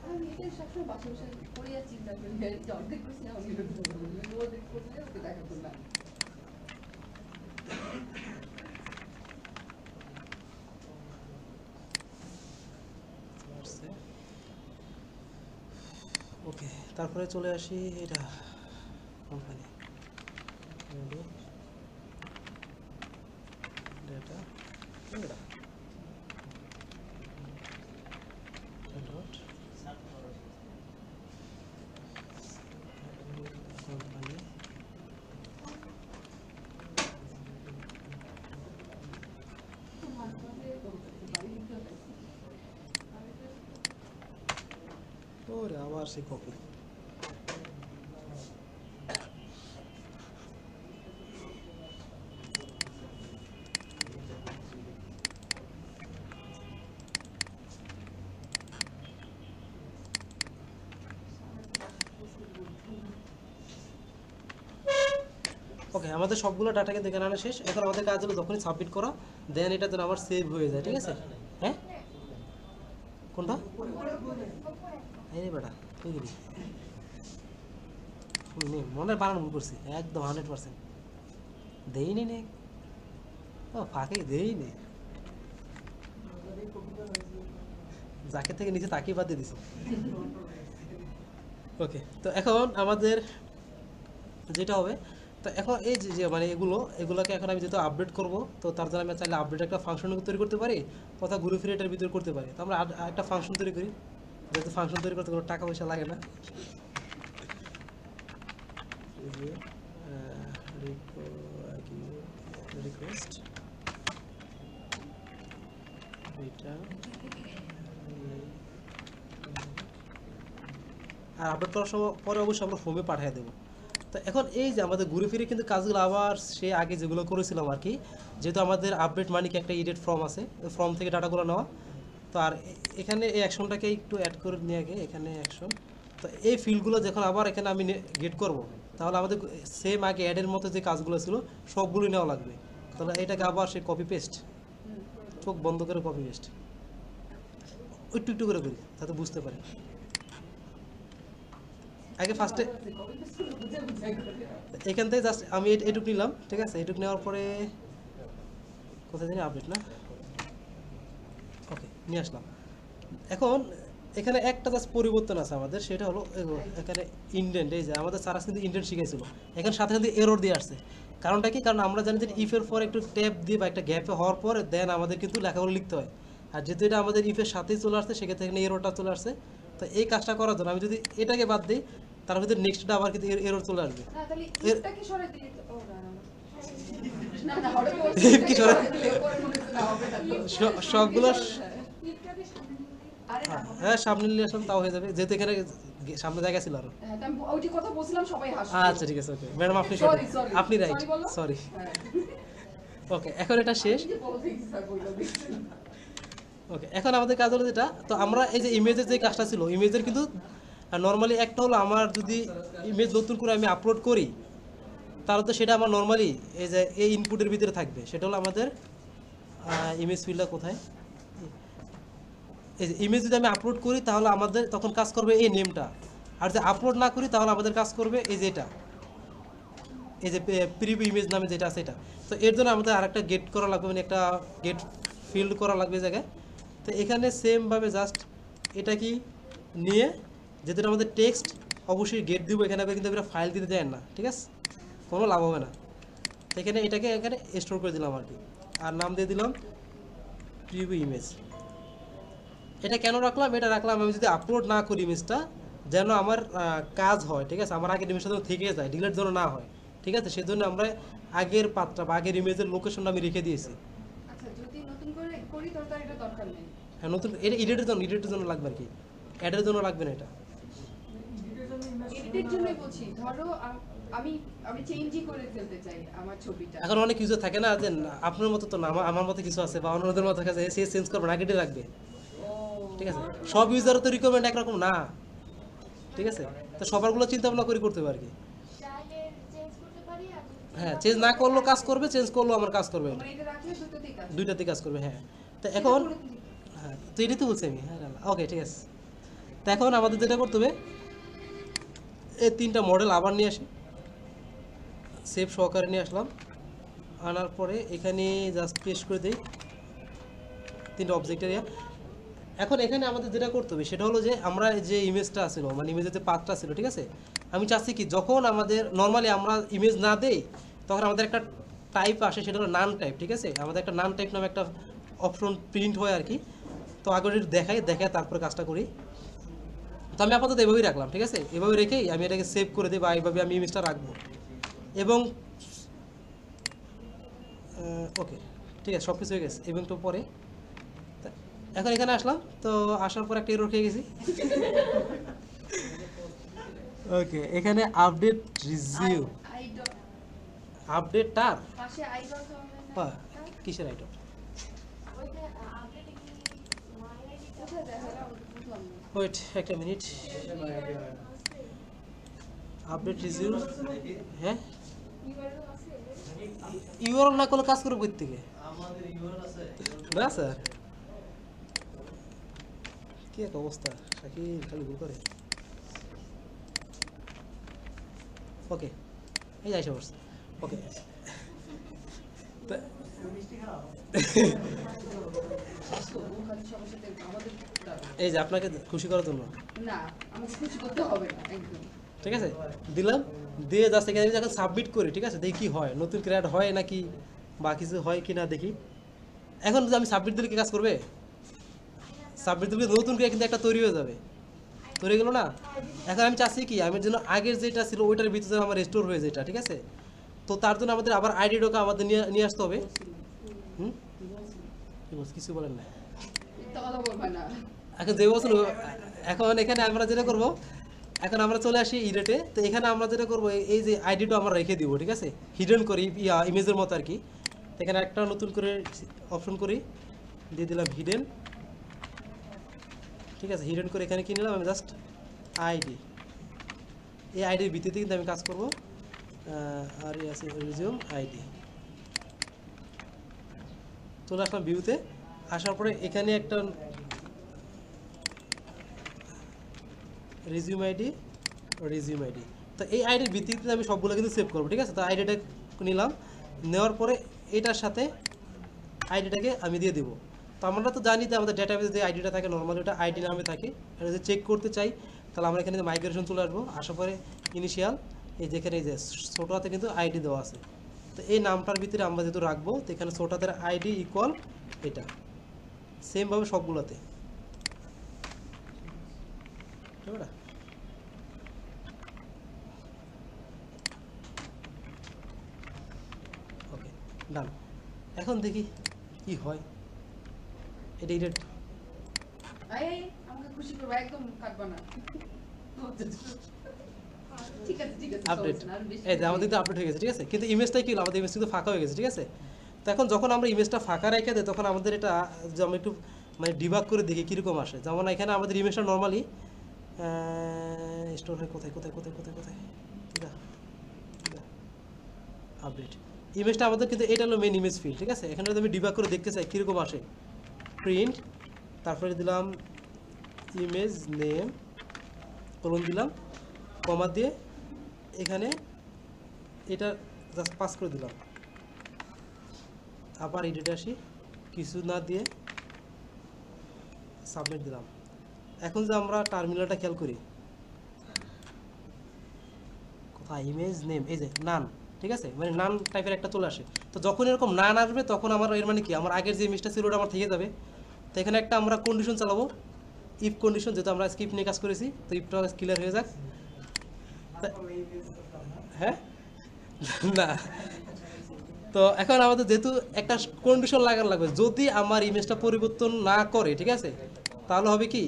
আমি এটাই সবসময় বাসা বসে পড়ে আর চিন্তা করি যে অর্ধেক করছি না, আমি ইরর দেবো। ও অর্ধেক করলে ওকে দেখাতো না। ওকে, তারপরে চলে আসি এটা কোম্পানি ডেটা কোম্পানি। মাঝে মাঝে বলতেছে, বাড়ি নিতে হবে। ওরে আবার সেই কপি। ওকে, আমাদের সবগুলো ডাটাকে দেখে আনা শেষ। এখন আমাদের কাজ হলো যখনই সাবমিট করা, দেন এটা যেন আমার সেভ হয়ে যায়, ঠিক আছে? হ্যাঁ, কোনটা? এই রে বেটা, তুই গেলি মনে বানানো ভুল করছি একদম 100%। দেইনি নে, ও ফাঁকে দেইনি, যাকে থেকে নিচে তাকিয়ে বাদ দিয়ে দিছি। ওকে, তো এখন আমাদের যেটা হবে, তো এখন এই যে মানে এগুলোকে এখন আমি যেহেতু আপডেট করব, তো তার জন্য আমি চাইলে আপডেট একটা ফাংশন তৈরি করতে পারি, কথা ঘুরে ফিরে এটার ভিতরে করতে পারি। তো আমরা একটা ফাংশন তৈরি করি, যেহেতু ফাংশন তৈরি করতে কোনো টাকা পয়সা লাগে না। রিকোয়েস্ট এটা আর আপডেট করার সময় পরে অবশ্যই আমরা ফর্মে পাঠিয়ে দেবো। তো এখন এই যে আমাদের ঘুরে ফিরে কিন্তু কাজগুলো আবার সে আগে যেগুলো করেছিলাম আর কি, যেহেতু আমাদের আপডেট মানিকে একটা ইডেট ফর্ম আছে, ওই ফর্ম থেকে ডাটাগুলো নেওয়া। তো আর এখানে এই অ্যাকশনটাকে একটু অ্যাড করে নিয়ে আগে এখানে অ্যাকশন। তো এই ফিল্ডগুলো যখন আবার এখানে আমি গেট করব, তাহলে আমাদের সেম আগে অ্যাডের মতো যে কাজগুলো ছিল সবগুলোই নেওয়া লাগবে। তাহলে এটাকে আবার সে কপি পেস্ট, চোখ বন্ধ করে কপি পেস্ট একটু একটু করে করি যাতে বুঝতে পারে। আগে ফার্স্টে এখান থেকে জাস্ট আমি এটুক নিলাম, ঠিক আছে? এটুক নেওয়ার পরে কোথায় জানি আপডেট না, ওকে নিয়ে আসলাম। এখন এখানে একটা জাস্ট পরিবর্তন আছে আমাদের, সেটা হলো এখানে ইন্ডেন্ট। এই যে আমাদের সারাস কিন্তু ইন্ডেন্ট শিখেছিল, এখানে সাথে সাথে এরর দিয়ে আসছে। কারণটা কি? কারণ আমরা জানি যে ইফের পর একটু ট্যাপ দিয়ে বা একটা গ্যাপে হওয়ার পর দেন আমাদের কিন্তু লেখাগুলো লিখতে হয়। আর যেহেতু এটা আমাদের ইফের সাথেই চলে আসছে, সেক্ষেত্রে এখানে এররটা চলে আসছে। তো এই কাজটা করার জন্য আমি যদি এটাকে বাদ দিই, তার ভিতরে নেক্সটটা আবার কিন্তু এরর চলে আসবে। না তাহলে ইফটাকে সরাই দিলে তো ও না না হঠাৎ কি সরাই সবগুলো ইফটাকে সামনে নিয়ে আরে না হ্যাঁ সামনে নিয়ে আসলাম তাও হয়ে যাবে, যেহেতু এখানে সামনে জায়গা ছিল আরো। হ্যাঁ আমি ওইটি কথা বলছিলাম, সবাই হাসছে। আচ্ছা ঠিক আছে, ওকে ম্যাডাম আপনি Sorry, সঠিক, sorry. আপনি রাইট, Sorry বললাম? সরি। হ্যাঁ ওকে, এখন এটা শেষ। এই যে বলো দেখি স্যার বইলো দেখছি। ওকে, এখন আমাদের কাজ হলো যেটা, তো আমরা এই যে ইমেজের যে কাজটা ছিল, ইমেজের কিন্তু নর্মালি একটা হলো আমার যদি ইমেজ নতুন করে আমি আপলোড করি, তাহলে তো সেটা আমার নর্মালি এই যে এই ইনপুটের ভিতরে থাকবে। সেটা হলো আমাদের ইমেজ ফিল্ডটা কোথায়, এই যে ইমেজ যদি আমি আপলোড করি তাহলে আমাদের তখন কাজ করবে এই নেমটা, আর যদি আপলোড না করি তাহলে আমাদের কাজ করবে এই যে এটা, এই যে প্রিভিউ ইমেজ নামে যেটা আছে এটা। তো এর জন্য আমাদের আরেকটা গেট করা লাগবে, মানে একটা গেট ফিল্ড করা লাগবে জায়গায়। তো এখানে সেমভাবে জাস্ট এটা কি নিয়ে, যেহেতু আমাদের টেক্সট অবশ্যই গেট দিব এখানে, কিন্তু আমরা ফাইল দিতে যায় না, ঠিক আছে? কোনো লাভ হবে না। তো এখানে এটাকে এখানে স্টোর করে দিলাম আর কি, আর নাম দিয়ে দিলাম প্রিভিউ ইমেজ। এটা কেন রাখলাম? এটা রাখলাম আমি যদি আপলোড না করি ইমেজটা, যেন আমার কাজ হয়, ঠিক আছে, আমার আগের ইমেজটা যেন থেকে যায়, ডিলেট যেন না হয়, ঠিক আছে, সেজন্য আমরা আগের পাত্রা বা আগের ইমেজের লোকেশনটা আমি রেখে দিয়েছি। আচ্ছা যদি নতুন করে করি তাহলে তো আর এটা দরকার নেই। হ্যাঁ, নতুন এটা এডিটের জন্য লাগবে আর কি, অ্যাডের জন্য লাগবে না এটা। এডিটের জন্যই বলছি, ধরো আমি আমি চেঞ্জই করে ফেলতে চাই আমার ছবিটা। এখন অনেক ইউজার থাকে না যে আপনার মতো তো না, আমার মতো কিছু আছে বা অন্যদের মতো কাছে সে চেঞ্জ করবে না, আগেটাই রাখবে, ঠিক আছে, সব ইউজারও তো রিকোয়ারমেন্ট একরকম না, ঠিক আছে, তো সবারগুলো চিন্তা ভাবনা করে করতে হবে আর কি। হ্যাঁ, চেঞ্জ না করলেও কাজ করবে, চেঞ্জ করলেও আমার কাজ করবে, মানে এটা রাখলে দুটোতেই কাজ। দুইটাতে কাজ করবে। হ্যাঁ, তো সেটা এখন করে দিই। হ্যাঁ, তো এটাই তো বলছি আমি। হ্যাঁ, ওকে, ঠিক আছে। তো এখন আমাদের যেটা করতে হবে, এই 3টা মডেল আবার নিয়ে আসি, সেভ সহকারে নিয়ে আসলাম, আনার পরে এখানে জাস্ট পেস্ট করে দিই 3টা অবজেক্ট এরিয়া। এখন এখানে আমাদের যেটা করতে হবে সেটা হলো যে আমরা যে ইমেজটা ছিল, মানে ইমেজের যে পাথটা ছিল, ঠিক আছে, আমি চাচ্ছি কি যখন আমাদের নর্মালি আমরা ইমেজ না দেই তখন আমাদের একটা টাইপ আসে, সেটা হলো নান টাইপ, ঠিক আছে, আমাদের একটা নান টাইপ নামে একটা অপশন প্রিন্ট হয় আর কি। তো আগে একটু দেখাই তারপরে কাজটা করি। তো আমি আপাতত এভাবেই রাখলাম, ঠিক আছে, এভাবে রেখেই আমি এটাকে সেভ করে দিই বা এইভাবে আমি ইমেজটা রাখবো। এবং ওকে, ঠিক আছে, সব কিছু হয়ে গেছে। এবং তো পরে এখন এখানে আসলাম, তো আসার পর একটা এরর খেয়ে গেছি। ওকে, এখানে আপডেট রিজিউ, আই ডট আপডেট টার পাশে আই ডট হবে না? কিসের আইটম? কোথায় দেখালাম বুঝলাম না। ওয়েট একটা মিনিট, আপডেট রিজিউ, হ্যাঁ, ইউআরএল না করলে কাজ করবো কই থেকে? আমাদের ইউআর আছে না স্যার, কি এক অবস্থা, শাকিল খালি ভুল করে। ওকে, এই যাই সবস। ওকে, খালি সবার সাথে আমাদের এই যে আপনাকে খুশি করার জন্য, না আমাকে খুশি করতে হবে না একদম। ঠিক আছে, দিলাম, দিয়ে জাস্ট এখানে যখন সাবমিট করি, ঠিক আছে, দেখি কি হয়, নতুন ক্রিয়েট হয় নাকি বা কিছু হয় কি না দেখি। এখন যদি আমি সাবমিট দিলে কি কাজ করবে? সাবমিট দিলে নতুন ক্রিয়া কিন্তু একটা তৈরি হয়ে যাবে, তৈরি গেলো না। এখন আমি চাচ্ছি কি আমি যেন আগের যেটা ছিল ওইটার ভিতরে আমার রেস্টোর হয়ে যেটা, ঠিক আছে, তো তার জন্য আমাদের আবার আইডিটাকে আমাদের নিয়ে আসতে হবে। হুম, কি বলছি, কিছু বলেন না মিথ্যা কথা বলবা না। এখন যে বছর, এখন এখানে আমরা যেটা করব, এখন আমরা চলে আসি ইডেটে। তো এখানে আমরা যেটা করব, এই যে আইডিটা আমরা রেখে দিব, ঠিক আছে, হিডেন করি ইমেজের মতো আর কি। এখানে একটা নতুন করে অপশন করি, দিয়ে দিলাম হিডেন, ঠিক আছে, হিডেন করে এখানে কি নিলাম আমি জাস্ট আইডি, এই আইডির ভিত্তিতে কিন্তু আমি কাজ করব। আর আছে রিজিউম আইডি, চলে আসলাম ভিউতে। আসার পরে এখানে একটা রিজিউম আইডি, তো এই আইডির ভিত্তিতে আমি সবগুলো কিন্তু সেভ করবো, ঠিক আছে। তো আইডিটা নিলাম, নেওয়ার পরে এটার সাথে আইডিটাকে আমি দিয়ে দেবো। তো আমরা তো জানি যে আমাদের ডেটাবেসে যে আইডিটা থাকে নর্মালি ওটা আইডি নামে থাকে। এটা যদি চেক করতে চাই তাহলে আমরা এখানে মাইগ্রেশন চলে আসবো, আসার পরে ইনিশিয়াল, এই যেখানে এই যে ছোটো হাতে কিন্তু আইডি দেওয়া আছে, তো এই নামটার ভিতরে আমরা যেহেতু রাখবো, তো এখানে ছোটো হাতের আইডি ইকুয়াল এটা, সেমভাবে সবগুলোতে, ঠিক আছে। ওকে, ডান। এখন দেখি কি হয়, এটা এডিট। এই আমাকে খুশি করবা, একদম কাটবা না। ঠিক আছে ঠিক আছে, আপডেট, সমস্যা না, আর বেশি এই যে আমাদের তো আপডেট হয়ে গেছে, ঠিক আছে, কিন্তু ইমেজটাই কি হলো, আমাদের ইমেজ কিন্তু ফাঁকা হয়ে গেছে, ঠিক আছে। তো এখন যখন আমরা ইমেজটা ফাঁকা রেখে দিই তখন আমাদের এটা যে আমরা একটু মানে ডিবাগ করে দেখি কীরকম আসে। যেমন এখানে আমাদের ইমেজটা নর্মালি স্টোর হয় কোথায় কোথায় কোথায় কোথায় কোথায়, ঠিক আছে, আপডেট ইমেজটা আমাদের কিন্তু এটা হলো মেন ইমেজ ফিল্ড, ঠিক আছে। এখানে যদি আমি ডিবাগ করে দেখতে চাই কীরকম আসে, প্রিন্ট, তারপরে দিলাম ইমেজ নেম, কলন দিলাম, কমা দিয়ে এখানে এটা জাস্ট পাস করে দিলাম, আবার এডিটে আসি, কিছু না দিয়ে সাবমিট দিলাম। এখন যে আমরা টার্মিনালটা খেয়াল করি, কোথায় ইমেজ নেম, এই যে নান, ঠিক আছে, মানে নান টাইপের একটা চলে আসে। তো যখন এরকম নান আসবে তখন আমার এর মানে কি আমার আগের যে ইমেজটা ছিল ওটা আমার থেকে যাবে। তো এখানে একটা আমরা কন্ডিশন চালাবো, ইফ কন্ডিশন, যেহেতু আমরা স্কিপ নিয়ে কাজ করেছি তো ইফটা ক্লিয়ার হয়ে যাক। হ্যাঁ না, তো এখন আমাদের যেহেতু একটা কন্ডিশন লাগানো লাগবে, যদি আমার ইমেজটা পরিবর্তন না করে, ঠিক আছে, তাহলে হবে কি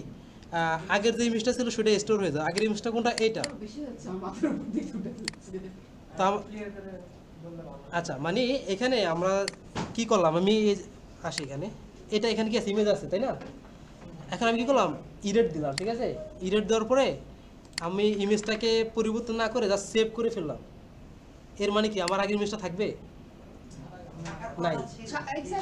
আগের যে ইমেজটা ছিল সেটা স্টোর হয়ে যায়। আগের ইমেজটা কোনটা? এইটা। বেশি হচ্ছে আমার মাথার উপর দিয়ে ছুটে যাচ্ছে। তো আচ্ছা, মানে এখানে আমরা কি করলাম, আমি আসি এখানে, এটা এখানে কি আছে, ইমেজ আছে তাই না? এখন আমি কি করলাম, ইরেট দিলাম, ঠিক আছে। ইরেট দেওয়ার পরে আমি ইমেজটাকে পরিবর্তন না করে জাস্ট সেভ করে ফেললাম। এর মানে কি আমার আগের ইমেজটা থাকবে? নাই,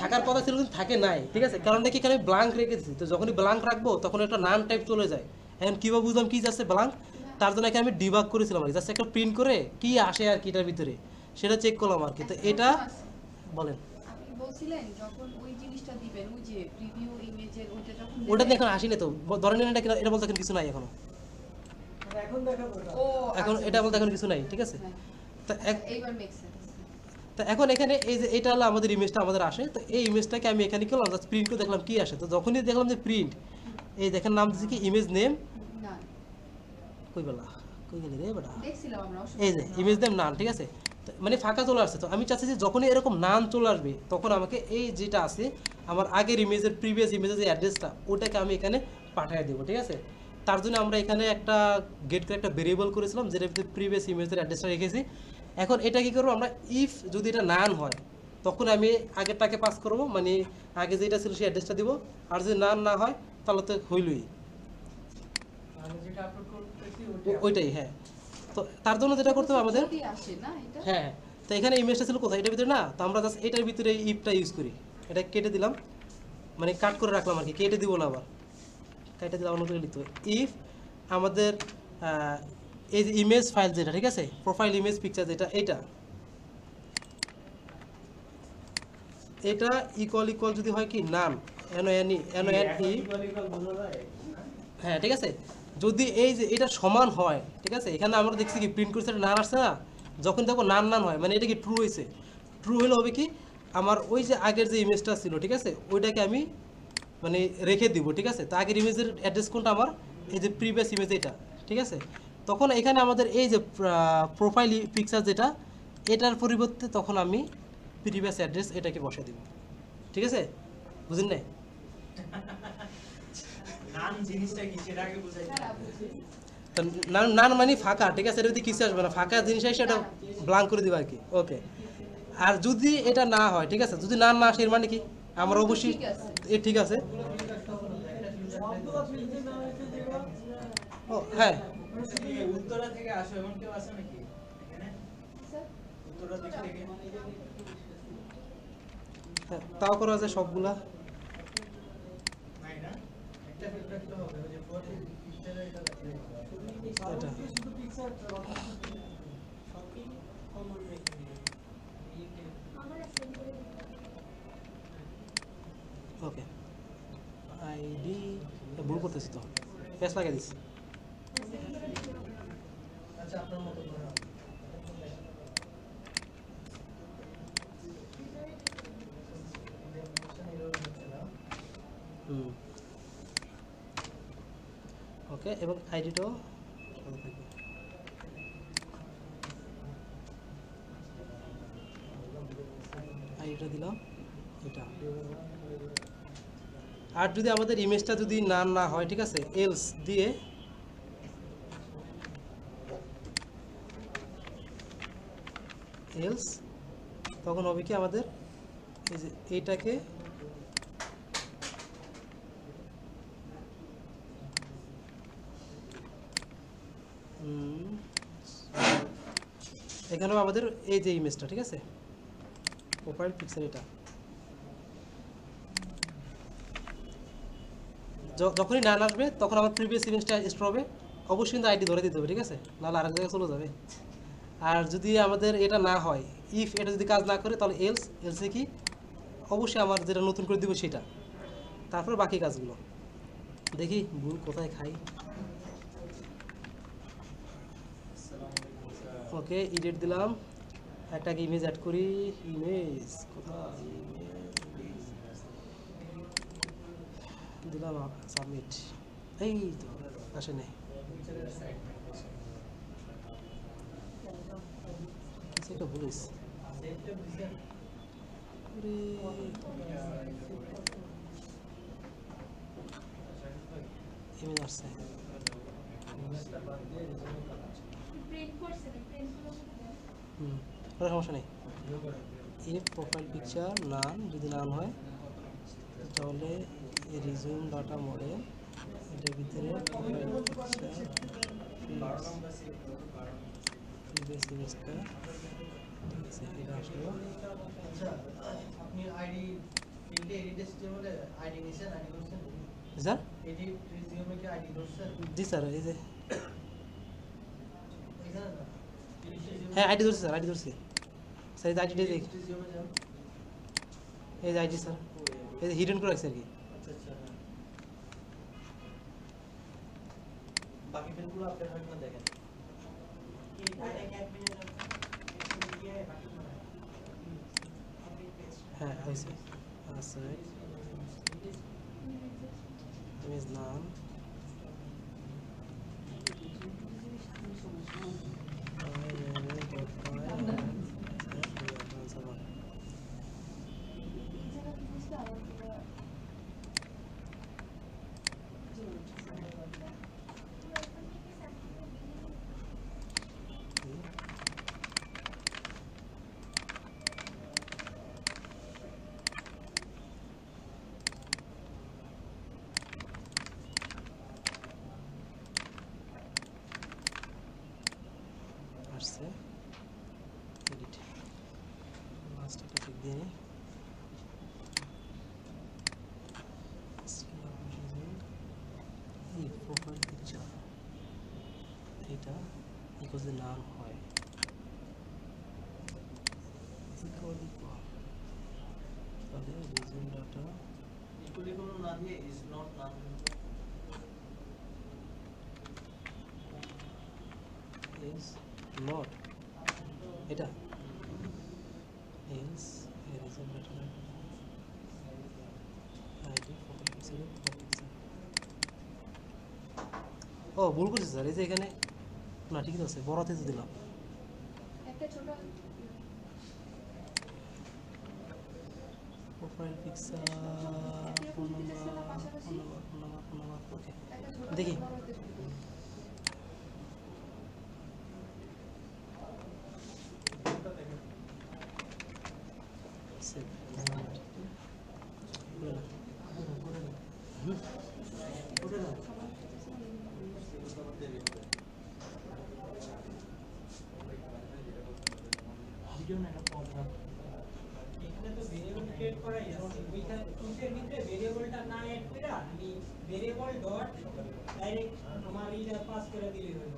থাকার কথা ছিল কিন্তু থাকে নাই, ঠিক আছে। কারণ কি এখানে ব্ল্যাঙ্ক রেখে দিচ্ছি, তো যখনই ব্ল্যাঙ্ক রাখবো তখন একটা নান টাইপ চলে যায়। এখন কীভাবে বুঝলাম কি যাচ্ছে ব্ল্যাঙ্ক? তার জন্য এখানে আমি ডিবাগ করেছিলাম আর কি, জাস্ট একটা প্রিন্ট করে কি আসে আর কি এটার ভিতরে সেটা চেক করলাম আর কি। তো এটা বলেন, আপনি বলছিলেন যখন ওই জিনিসটা দিবেন, ওই যে প্রিভিউ ইমেজের ওইটা যখন ওটা দেবেন- দেখুন আসেনি তো, ধরেন এটা এটা বলতে এখন কিছু নাই এখনো, এখন দেখাবো না। ও এখন আচ্ছা, এটা বলতে এখন কিছু নাই, ঠিক আছে। হ্যাঁ। তো এইবার মেক সেন্স। তো এখন এখানে এই যে এটা হলো আমাদের ইমেজটা আমাদের আসে, তো এই ইমেজটাকে আমি এখানে করলাম জাস্ট প্রিন্ট করে দেখলাম কি আসে। তো যখনই দেখলাম যে প্রিন্ট, এই দেখেন নাম দিচ্ছি কি ইমেজ নেম, না কই বেলা কই গেলি রে বেটা, দেখছিলাম আমরা এই যে ইমেজ নেম নান, ঠিক আছে। তো মানে ফাঁকা চলে আসছে, তো আমি চাচ্ছি যে যখনই এরকম নান চলে আসবে তখন আমাকে এই যেটা আছে আমার আগের ইমেজের প্রিভিয়াস ইমেজের যে অ্যাড্রেসটা ওটাকে আমি এখানে পাঠিয়ে দেবো, ঠিক আছে। তার জন্য আমরা এখানে একটা গেট করে একটা ভেরিয়েবল করেছিলাম যেটা ভিতরে প্রিভিয়াস ইমেজের অ্যাড্রেসটা রেখেছি। এখন এটা কি করবো আমরা, ইফ যদি এটা নান হয় তখন আমি আগেরটাকে পাস করব, মানে আগে যেটা ছিল সেই অ্যাড্রেসটা দিব। আর যদি নান না হয় তাহলে তো হইলই, আমি যেটা আপলোড করতেছি ওইটাই। হ্যাঁ, তো তার জন্য যেটা করতে হবে আমাদের, যদি আসে না এটা হ্যাঁ, তো এখানে ইমেজটা ছিল কোথায়, এটার ভিতরে না, তো আমরা জাস্ট এটার ভিতরে ইফটা ইউজ করি। এটা কেটে দিলাম, মানে কাট করে রাখলাম আর কি, কেটে দিব না আবার, কেটে দিলাম অন্য করে লিখতে হবে। ইফ আমাদের এই যে ইমেজ ফাইল যেটা, ঠিক আছে, প্রোফাইল ইমেজ পিকচার যেটা, এটা ইকুয়াল যদি হয় কি নান, NONE হ্যাঁ, ঠিক আছে। যদি এই যে এটা সমান হয়, ঠিক আছে, এখানে আমরা দেখছি কি প্রিন্ট করছে নান আসছে না, যখন দেখো নান নান হয় মানে এটা কি ট্রু হয়েছে। ট্রু হলে হবে কি আমার ওই যে আগের যে ইমেজটা ছিল, ঠিক আছে, ওইটাকে আমি মানে রেখে দিব, ঠিক আছে। তো আগের ইমেজের অ্যাড্রেস কোনটা আমার, এই যে প্রিভিয়াস ইমেজ এটা, ঠিক আছে। তখন এখানে আমাদের এই যে প্রোফাইল পিকচার যেটা, এটার পরিবর্তে তখন আমি প্রিভিয়াস অ্যাড্রেস এটাকে বসে দিব, ঠিক আছে, বুঝলেন না? নাম জিনিসটা কি সেটা আগে বুঝাই হ্যাঁ, বুঝি। তো নান মানে ফাঁকা, ঠিক আছে, এটা যদি কিছু আসবে না, ফাঁকা জিনিস আসে এটা ব্লাঙ্ক করে দিবা আর কি, ওকে। আর যদি এটা না হয়, ঠিক আছে, যদি নান না আসে এর মানে কি আমার অবশ্যই ঠিক আছে। ঠিক আছে। সবগুলো ফিল্ডে না হয়েছে যেগুলো ও হ্যাঁ, উত্তরা থেকে আসো এমন কেউ আছে নাকি এখানে? স্যার উত্তরা দিক থেকে হ্যাঁ, তাও করা যায় সবগুলা। নাই না? একটা ফিল্ড রাখতে হবে ওই যে প্রোফাইল পিকচারে এটা রাখতে হবে। এটা শুধু পিকচার ওকে, আইডি ভুল করতেছি তো, প্যাস লাগিয়ে দিচ্ছি। আচ্ছা আপনার মতো করে ওকে, এবং আইডিটাও সাথে থাকবে। আইডিটা দিলাম এটা। আর যদি আমাদের ইমেজটা যদি না হয়, ঠিক আছে, এলস দিয়ে এলস তখন হবে কি আমাদের এই যে এইটাকে এখানেও আমাদের এই যে ইমেজটা, ঠিক আছে, প্রোফাইল পিকচার এটা যখনই নান আসবে তখন আমার প্রিভিয়াস ইমেজটা স্টোর হবে। অবশ্যই কিন্তু আইডি ধরে দিতে হবে, ঠিক আছে, নাহলে আরেক জায়গায় চলে যাবে। আর যদি আমাদের এটা না হয়, ইফ এটা যদি কাজ না করে তাহলে এলসে কি অবশ্যই আমার যেটা নতুন করে দিব সেটা, তারপর বাকি কাজগুলো দেখি ভুল কোথায় খাই। ওকে, এডিট দিলাম, একটা ইমেজ অ্যাড করি, ইমেজ কোথায়, ইমেজ দিলাম, সাবমিট। এই তো আসে নেই কিছু একটা বলিস ইমেজ আসছে প্রিন্ট করছে না প্রিন্টগুলো কোনো সমস্যা নেই ইফ প্রোফাইল পিকচার নান যদি নান হয় তাহলে রিজিউম ডাটা মডেল এটার ভিতরে প্রোফাইল পিকচার প্রিভিয়াস ইমেজটা ঠিক আছে এটা আসলো আচ্ছা আপনি আইডি ফিল্ডে এডিট সিস্টেমে আইডি নিছেন আইডি করছেন স্যার এডিট রিজিউমে কি আইডি করছেন জি স্যার এই যে এখানে না হ্যাঁ আইডি ধরছি স্যার আইডি ধরছি স্যার এই আইডিটা দেখ রিজিউমে যান এই যে আইডি স্যার এই যে হিডেন করে রাখছি আর কি আচ্ছা আচ্ছা বাকি ফিল্ডগুলো আপডেট হয় না দেখেন কি ডাইরেক্ট অ্যাডমিনে গিয়ে বাকি হ্যাঁ হয়েছে আচ্ছা ইমেজ নাম আসছে এডিট লাস্ট একটা চেক দিয়ে নিই এই প্রোফাইল পিকচার এটা ইকুয়াল যদি নাম হয় ইকুয়াল তাহলে রিজিউম ডাটা ইকুয়ালি কোনো না দিয়ে ইজ নট নাম is not এটা is a reason letter id photo pixel ও ভুল করছি স্যার এই যে এখানে না ঠিক আছে বড়তে তো দিলাম একটা ছোট profile picture phone number okay একটা ছোট দেখি। বড় হতে শুরু করে। সেভ ভিডিও না প্রবলেম এখানে তো ভেরিয়েবল ক্রিয়েট করাই আছে ওইখানে টুলসের ভিতরে ভেরিয়েবলটা না এড করে আমি ভেরিয়েবল ডট ডাইরেক্ট আমার এইটা পাস করে দিলেই হলো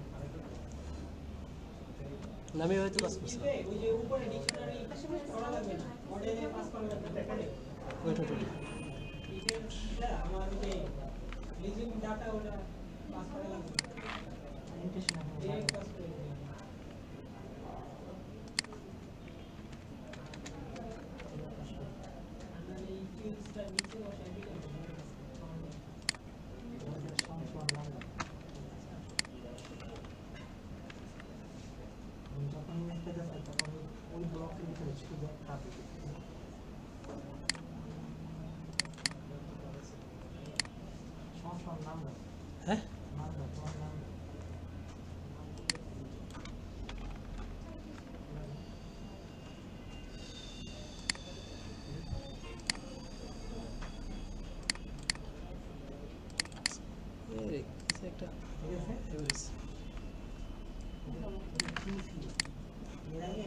আমি হয়তো পাস করছি দিবে ওই যে উপরে ডিকশনারি করা লাগবে না মডেলে পাস করা লাগবে ওয়েট ওয়েট এটা আমার যে রিজিউম ডাটা ওটা পাস করা লাগবে ডাইরেক্ট পাস করে দিবে আর এই ফিল্ডসটা নিচে বসাই দিলে যখন মেসেজ আসে তখন ওই ব্লকের ভিতরে শুধু ট্রাফিক সমস্যার নাম দাও হ্যাঁ নাম দাও তোমার নাম দাও এই কিছু একটা ঠিক আছে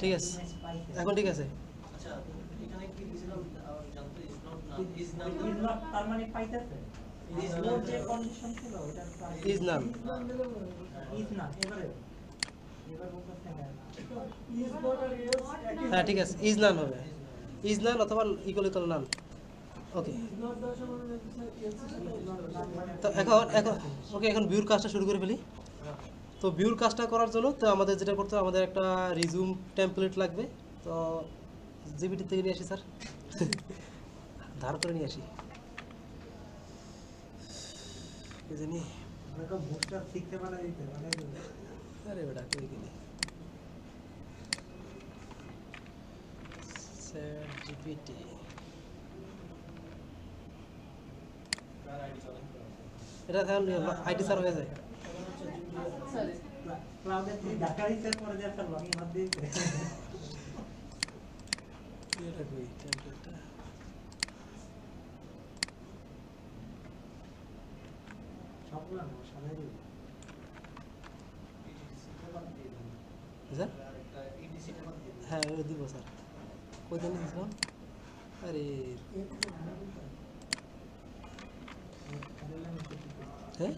ঠিক আছে এখন ঠিক আছে আচ্ছা এখানে কি দিছিলাম জানতে ইজ নট নাম ইজ নাম তার মানে পাইতেছে Is ওর not যে কন্ডিশন ছিল ওটা ইজ নাম ইজ না এবারে এবার বলতেছে হ্যাঁ ইজ নট আর ইজ হ্যাঁ ঠিক আছে ইজ নান হবে ইজ নান অথবা equal equal none okay is not দাও সমান তো এখন এখন ওকে এখন ভিউর কাজটা শুরু করে ফেলি তো ভিউর কাজটা করার জন্য তো আমাদের যেটা করতে হবে আমাদের একটা রিজিউম টেমপ্লেট লাগবে তো জিবিটি থেকে নিয়ে আসি স্যার ধার করে নিয়ে আসি কি জানি বুস্টার শিখতে পারা দিতে মানে আরে বেটা কই গেলি চ্যাট জিপিটি তার আইডি চলেন এটা তাহলে আইডি সার হয়ে যায় সরি ক্লাউডে তুই ঢাকা রিসার্চ করে যে একটা লগইন হাত দিতে এটা কই টেমপ্লেটটা সবগুলো না সবাই স্যার একটা ইডিসিটা বাদ দিয়ে হ্যাঁ ওই দিব স্যার কই দিন দিছিলাম আরে হ্যাঁ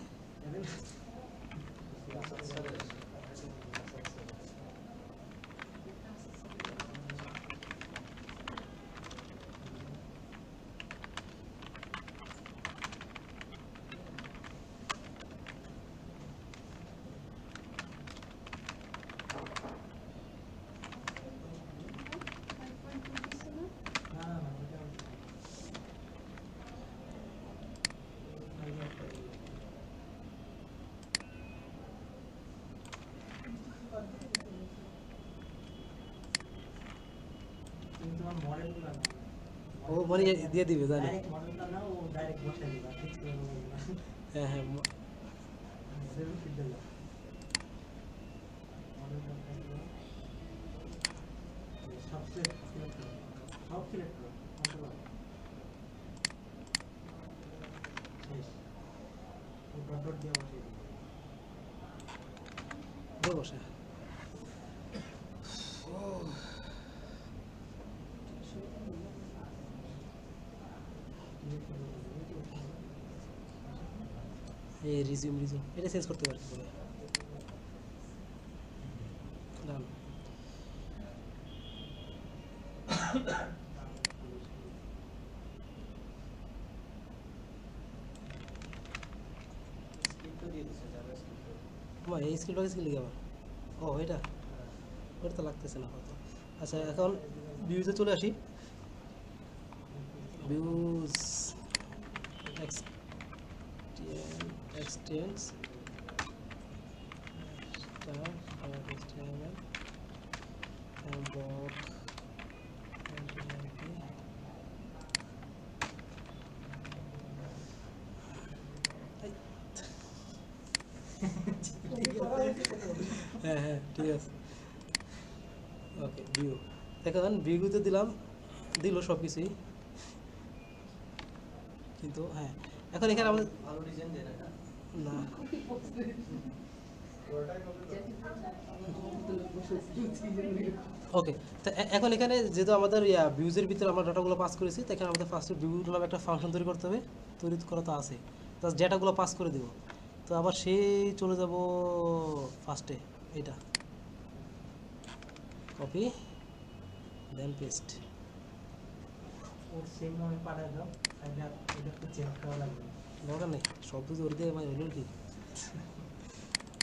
না না না ওটা তুমি তোমার মডেলগুলো না ও মানে দিয়ে দিবে জানি ডাইরেক্ট মডেলটা না ও ডাইরেক্ট বসে দিবা ঠিক করে বলবা হ্যাঁ হ্যাঁ সেভেন ফিট দিলা মডেলটা থাকবে সব সিলেক্ট করো সব সিলেক্ট করো কন্ট্রোল শেষ ও ডট ডট দিয়ে বসিয়ে দিবা দিয়ে বসে এই রিজিউম এটা চেঞ্জ করতে পারি বলে ডান স্ক্রিপ্টও দিয়ে দিছে যারা স্ক্রিপ্ট আমার এই স্কিলটা স্কিল লিখে আবার ও এটা ওটা তো লাগতেছে না হয়তো আচ্ছা এখন ভিউজে চলে আসি views extends star HTML and block হ্যাঁ হ্যাঁ ঠিক আছে ওকে ভিউ এখন ভিউতে দিলাম দিল সব কিছুই কিন্তু হ্যাঁ এখন এখানে আমাদের ভালো ডিজাইন দেন এটা না ওকে তো এখন এখানে যেহেতু আমাদের ভিউজের ভিতরে আমরা ডাটাগুলো পাস করেছি তো এখানে আমাদের ফার্স্টে ভিউ নামে একটা ফাংশন তৈরি করতে হবে তৈরি করা তো আছে তো ডেটাগুলো পাস করে দেবো তো আবার সেই চলে যাব ফার্স্টে এটা কপি দেন পেস্ট ওর সেম নামে পাঠায় দাও এটা এটা একটু চেঞ্জ করা লাগবে দরকার নেই সব কিছু ওর দিয়ে হলো কি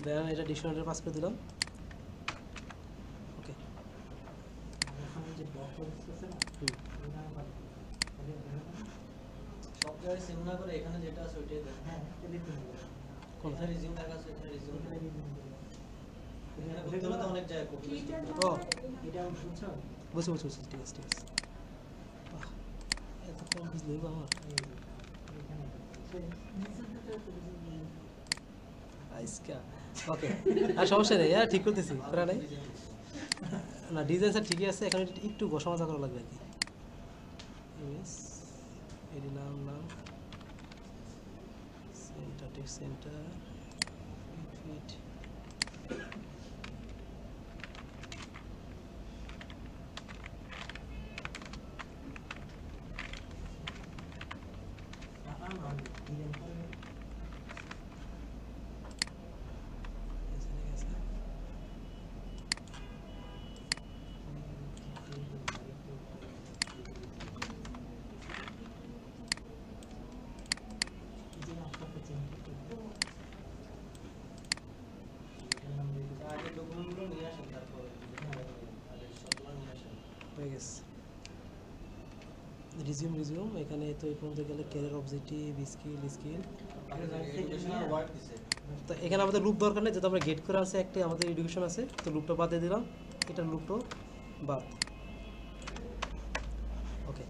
দেন এটা ডিকশনারি পাস করে দিলাম ওকে এখন যে ব্লক করতেছে না ওই নামে পাঠায় সব জায়গায় সেম না করে এখানে যেটা আছে ওইটাই দেন হ্যাঁ এদিক থেকে কোন এখানে রিজিউম দেখা আছে এখানে রিজিউম এখানে করতে এটা হলে তো অনেক জায়গায় কপি ও এটা বুঝছো বুঝছি ঠিক আছে বাহ, এত কম বুঝলে আমার এখানে আইসকা ওকে আর সমস্যা নেই ঠিক করতেছি প্যারা নাই না ডিজাইন স্যার ঠিকই আছে এখানে একটু ঘষা মাজা করা লাগবে আর কি ইমেজ এডি নাম সেন্টার টেক্সট সেন্টার ফিট আগে ডকুমেন্টগুলো নিয়ে আসেন তারপর আগে সবগুলো নিয়ে আসেন হয়ে গেছে রিজিউম এখানে তো এই পর্যন্ত গেলে career objective skill educational word দিছে তো এখানে আমাদের লুপ দরকার নেই, যেহেতু আমরা গেট করে আছে একটা আমাদের এডুকেশন আছে, তো লুপটা বাদ দিয়ে দিলাম, এটা লুপটাও বাদ। ওকে,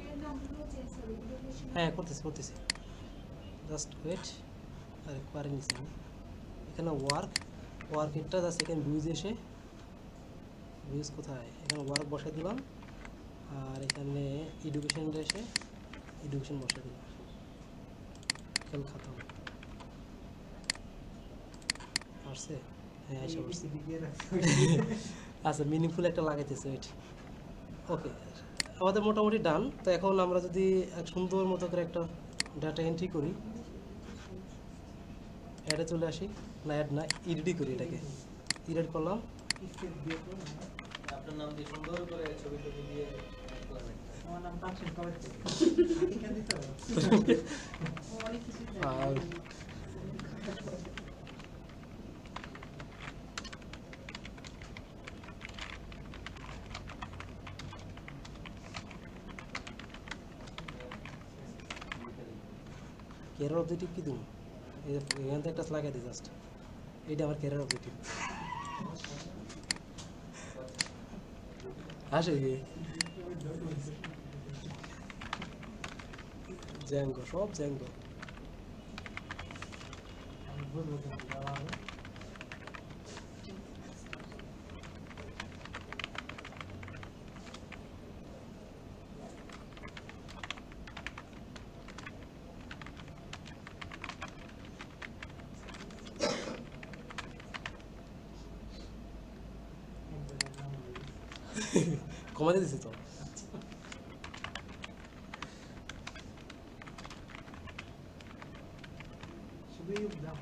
এর নামগুলো চেঞ্জ হবে এডুকেশন হ্যাঁ করতেছি জাস্ট ওয়েট। আরে পারে নিছি আমি এখানে ওয়ার্ক এটা জাস্ট এখানে ভিউজ কোথায়, এখানে ওয়ার্ক বসাই দিলাম, আর এখানে এডুকেশনটা এসে এডুকেশন বসাই দিলাম, খেল খাতাম আসছে, হ্যাঁ এসে বসছে। আচ্ছা মিনিংফুল একটা লাগাইতেছে ওইট। ওকে, আমাদের মোটামুটি ডান। তো এখন আমরা যদি এক সুন্দর মতো করে একটা ডাটা এন্ট্রি করি, অ্যাডে চলে আসি, না অ্যাড না ইডিটই করি, এটাকে ইডিট করলাম। আপনার নাম দিয়ে সুন্দর করে ছবি টবি দিয়ে add করবেন একটা। আমার নাম পাচ্ছেন কবে থেকে এখানে দিতে হবে অনেক কিছু আর ক্যারিয়ার অবজেক্টিভ কি দিন, এখান থেকে একটা লাগাই দিই জাস্ট, এইটা আমার ক্যারিয়ার অবজেক্টিভ। আসে কি জ্যাঙ্গো, সব জ্যাঙ্গো। আমি বুঝবো কিন্তু দেওয়া হবে কমাতে দিছি তো। শুধুই দাম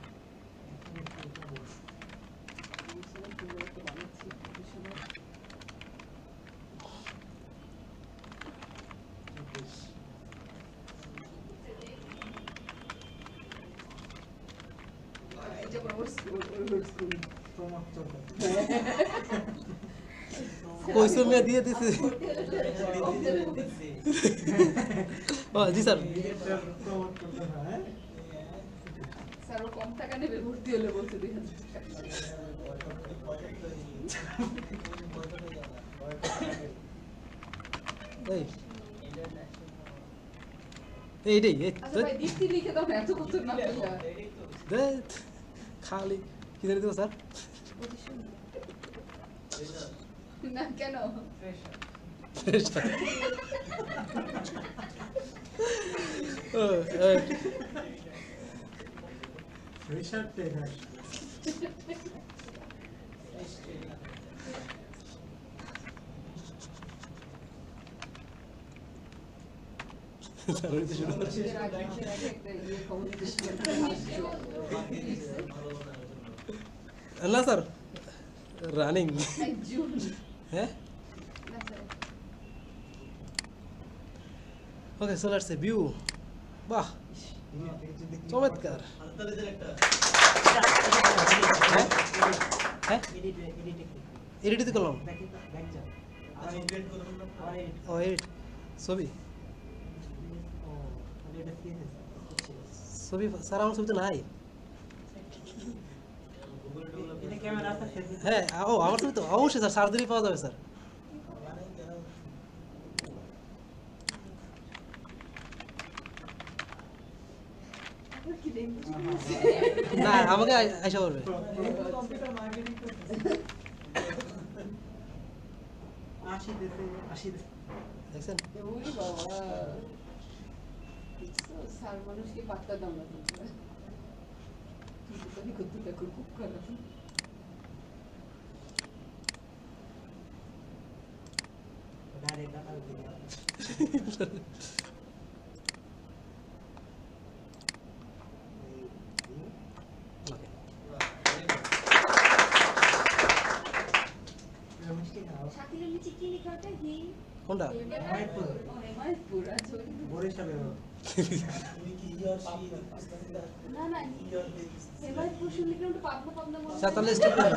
এটা বড় স্কুল প্রমোট চলবে কইছো মে দিয়ে দিছি। ও জি স্যার, প্রমোট করতে হয় স্যার ও কম টাকা নেবে, ভর্তি হলে বলছে 2000 টাকা। এইটাই আচ্ছা ভাই দীপ্তি লিখে দাও না, এত কত না খালি কি জানি দেবো স্যার। না কেন রিসার্চ টেকার এর আগে একটা ইয়ে খবর দিয়েছিলেন না স্যার রানিং, জুন হ্যাঁ না স্যার ওকে চলে আসছে ভিউ, বাহ চমৎকার। হাততালিদের একটা হ্যাঁ হ্যাঁ এডিটে এডিটই তো করলাম। দেখি তো ব্যাক যাও আচ্ছা upgrade করবেন না? আমার এডিট ও এডিট ছবি ও এটা কি আছে ছবি স্যার আমার ছবি তো নাই। Google Develop এটা ক্যামেরা আছে সেদিন হ্যাঁ ও আমার ছবি তো অবশ্যই স্যার, সার্জারি পাওয়া যাবে স্যার। কি দেখুন না আমাকে আইসা করবে। কম্পিউটার মার্কেটিং করতেছে 80 দেশে 80 দেশে দেখছেন ওই বাবা দেখছো, স্যার মানুষকে পাত্তা দাও না তোমরা, কিন্তু করতে থাকো, খুব খারাপ। ডাইরেক্ট ডাটা দিই ওকে মিষ্টি খাও শাকিলের নিচে কি লেখা ওটা? হি কোনটা? হেমায়তপুর। হেমায়তপুর, আচ্ছা ওটা তো- বরিশালে না না হেমায়তপুর শুনলে কি ওটা পাবনা পাবনা মনে হয়? স্যার তাহলে স্টপ করুন।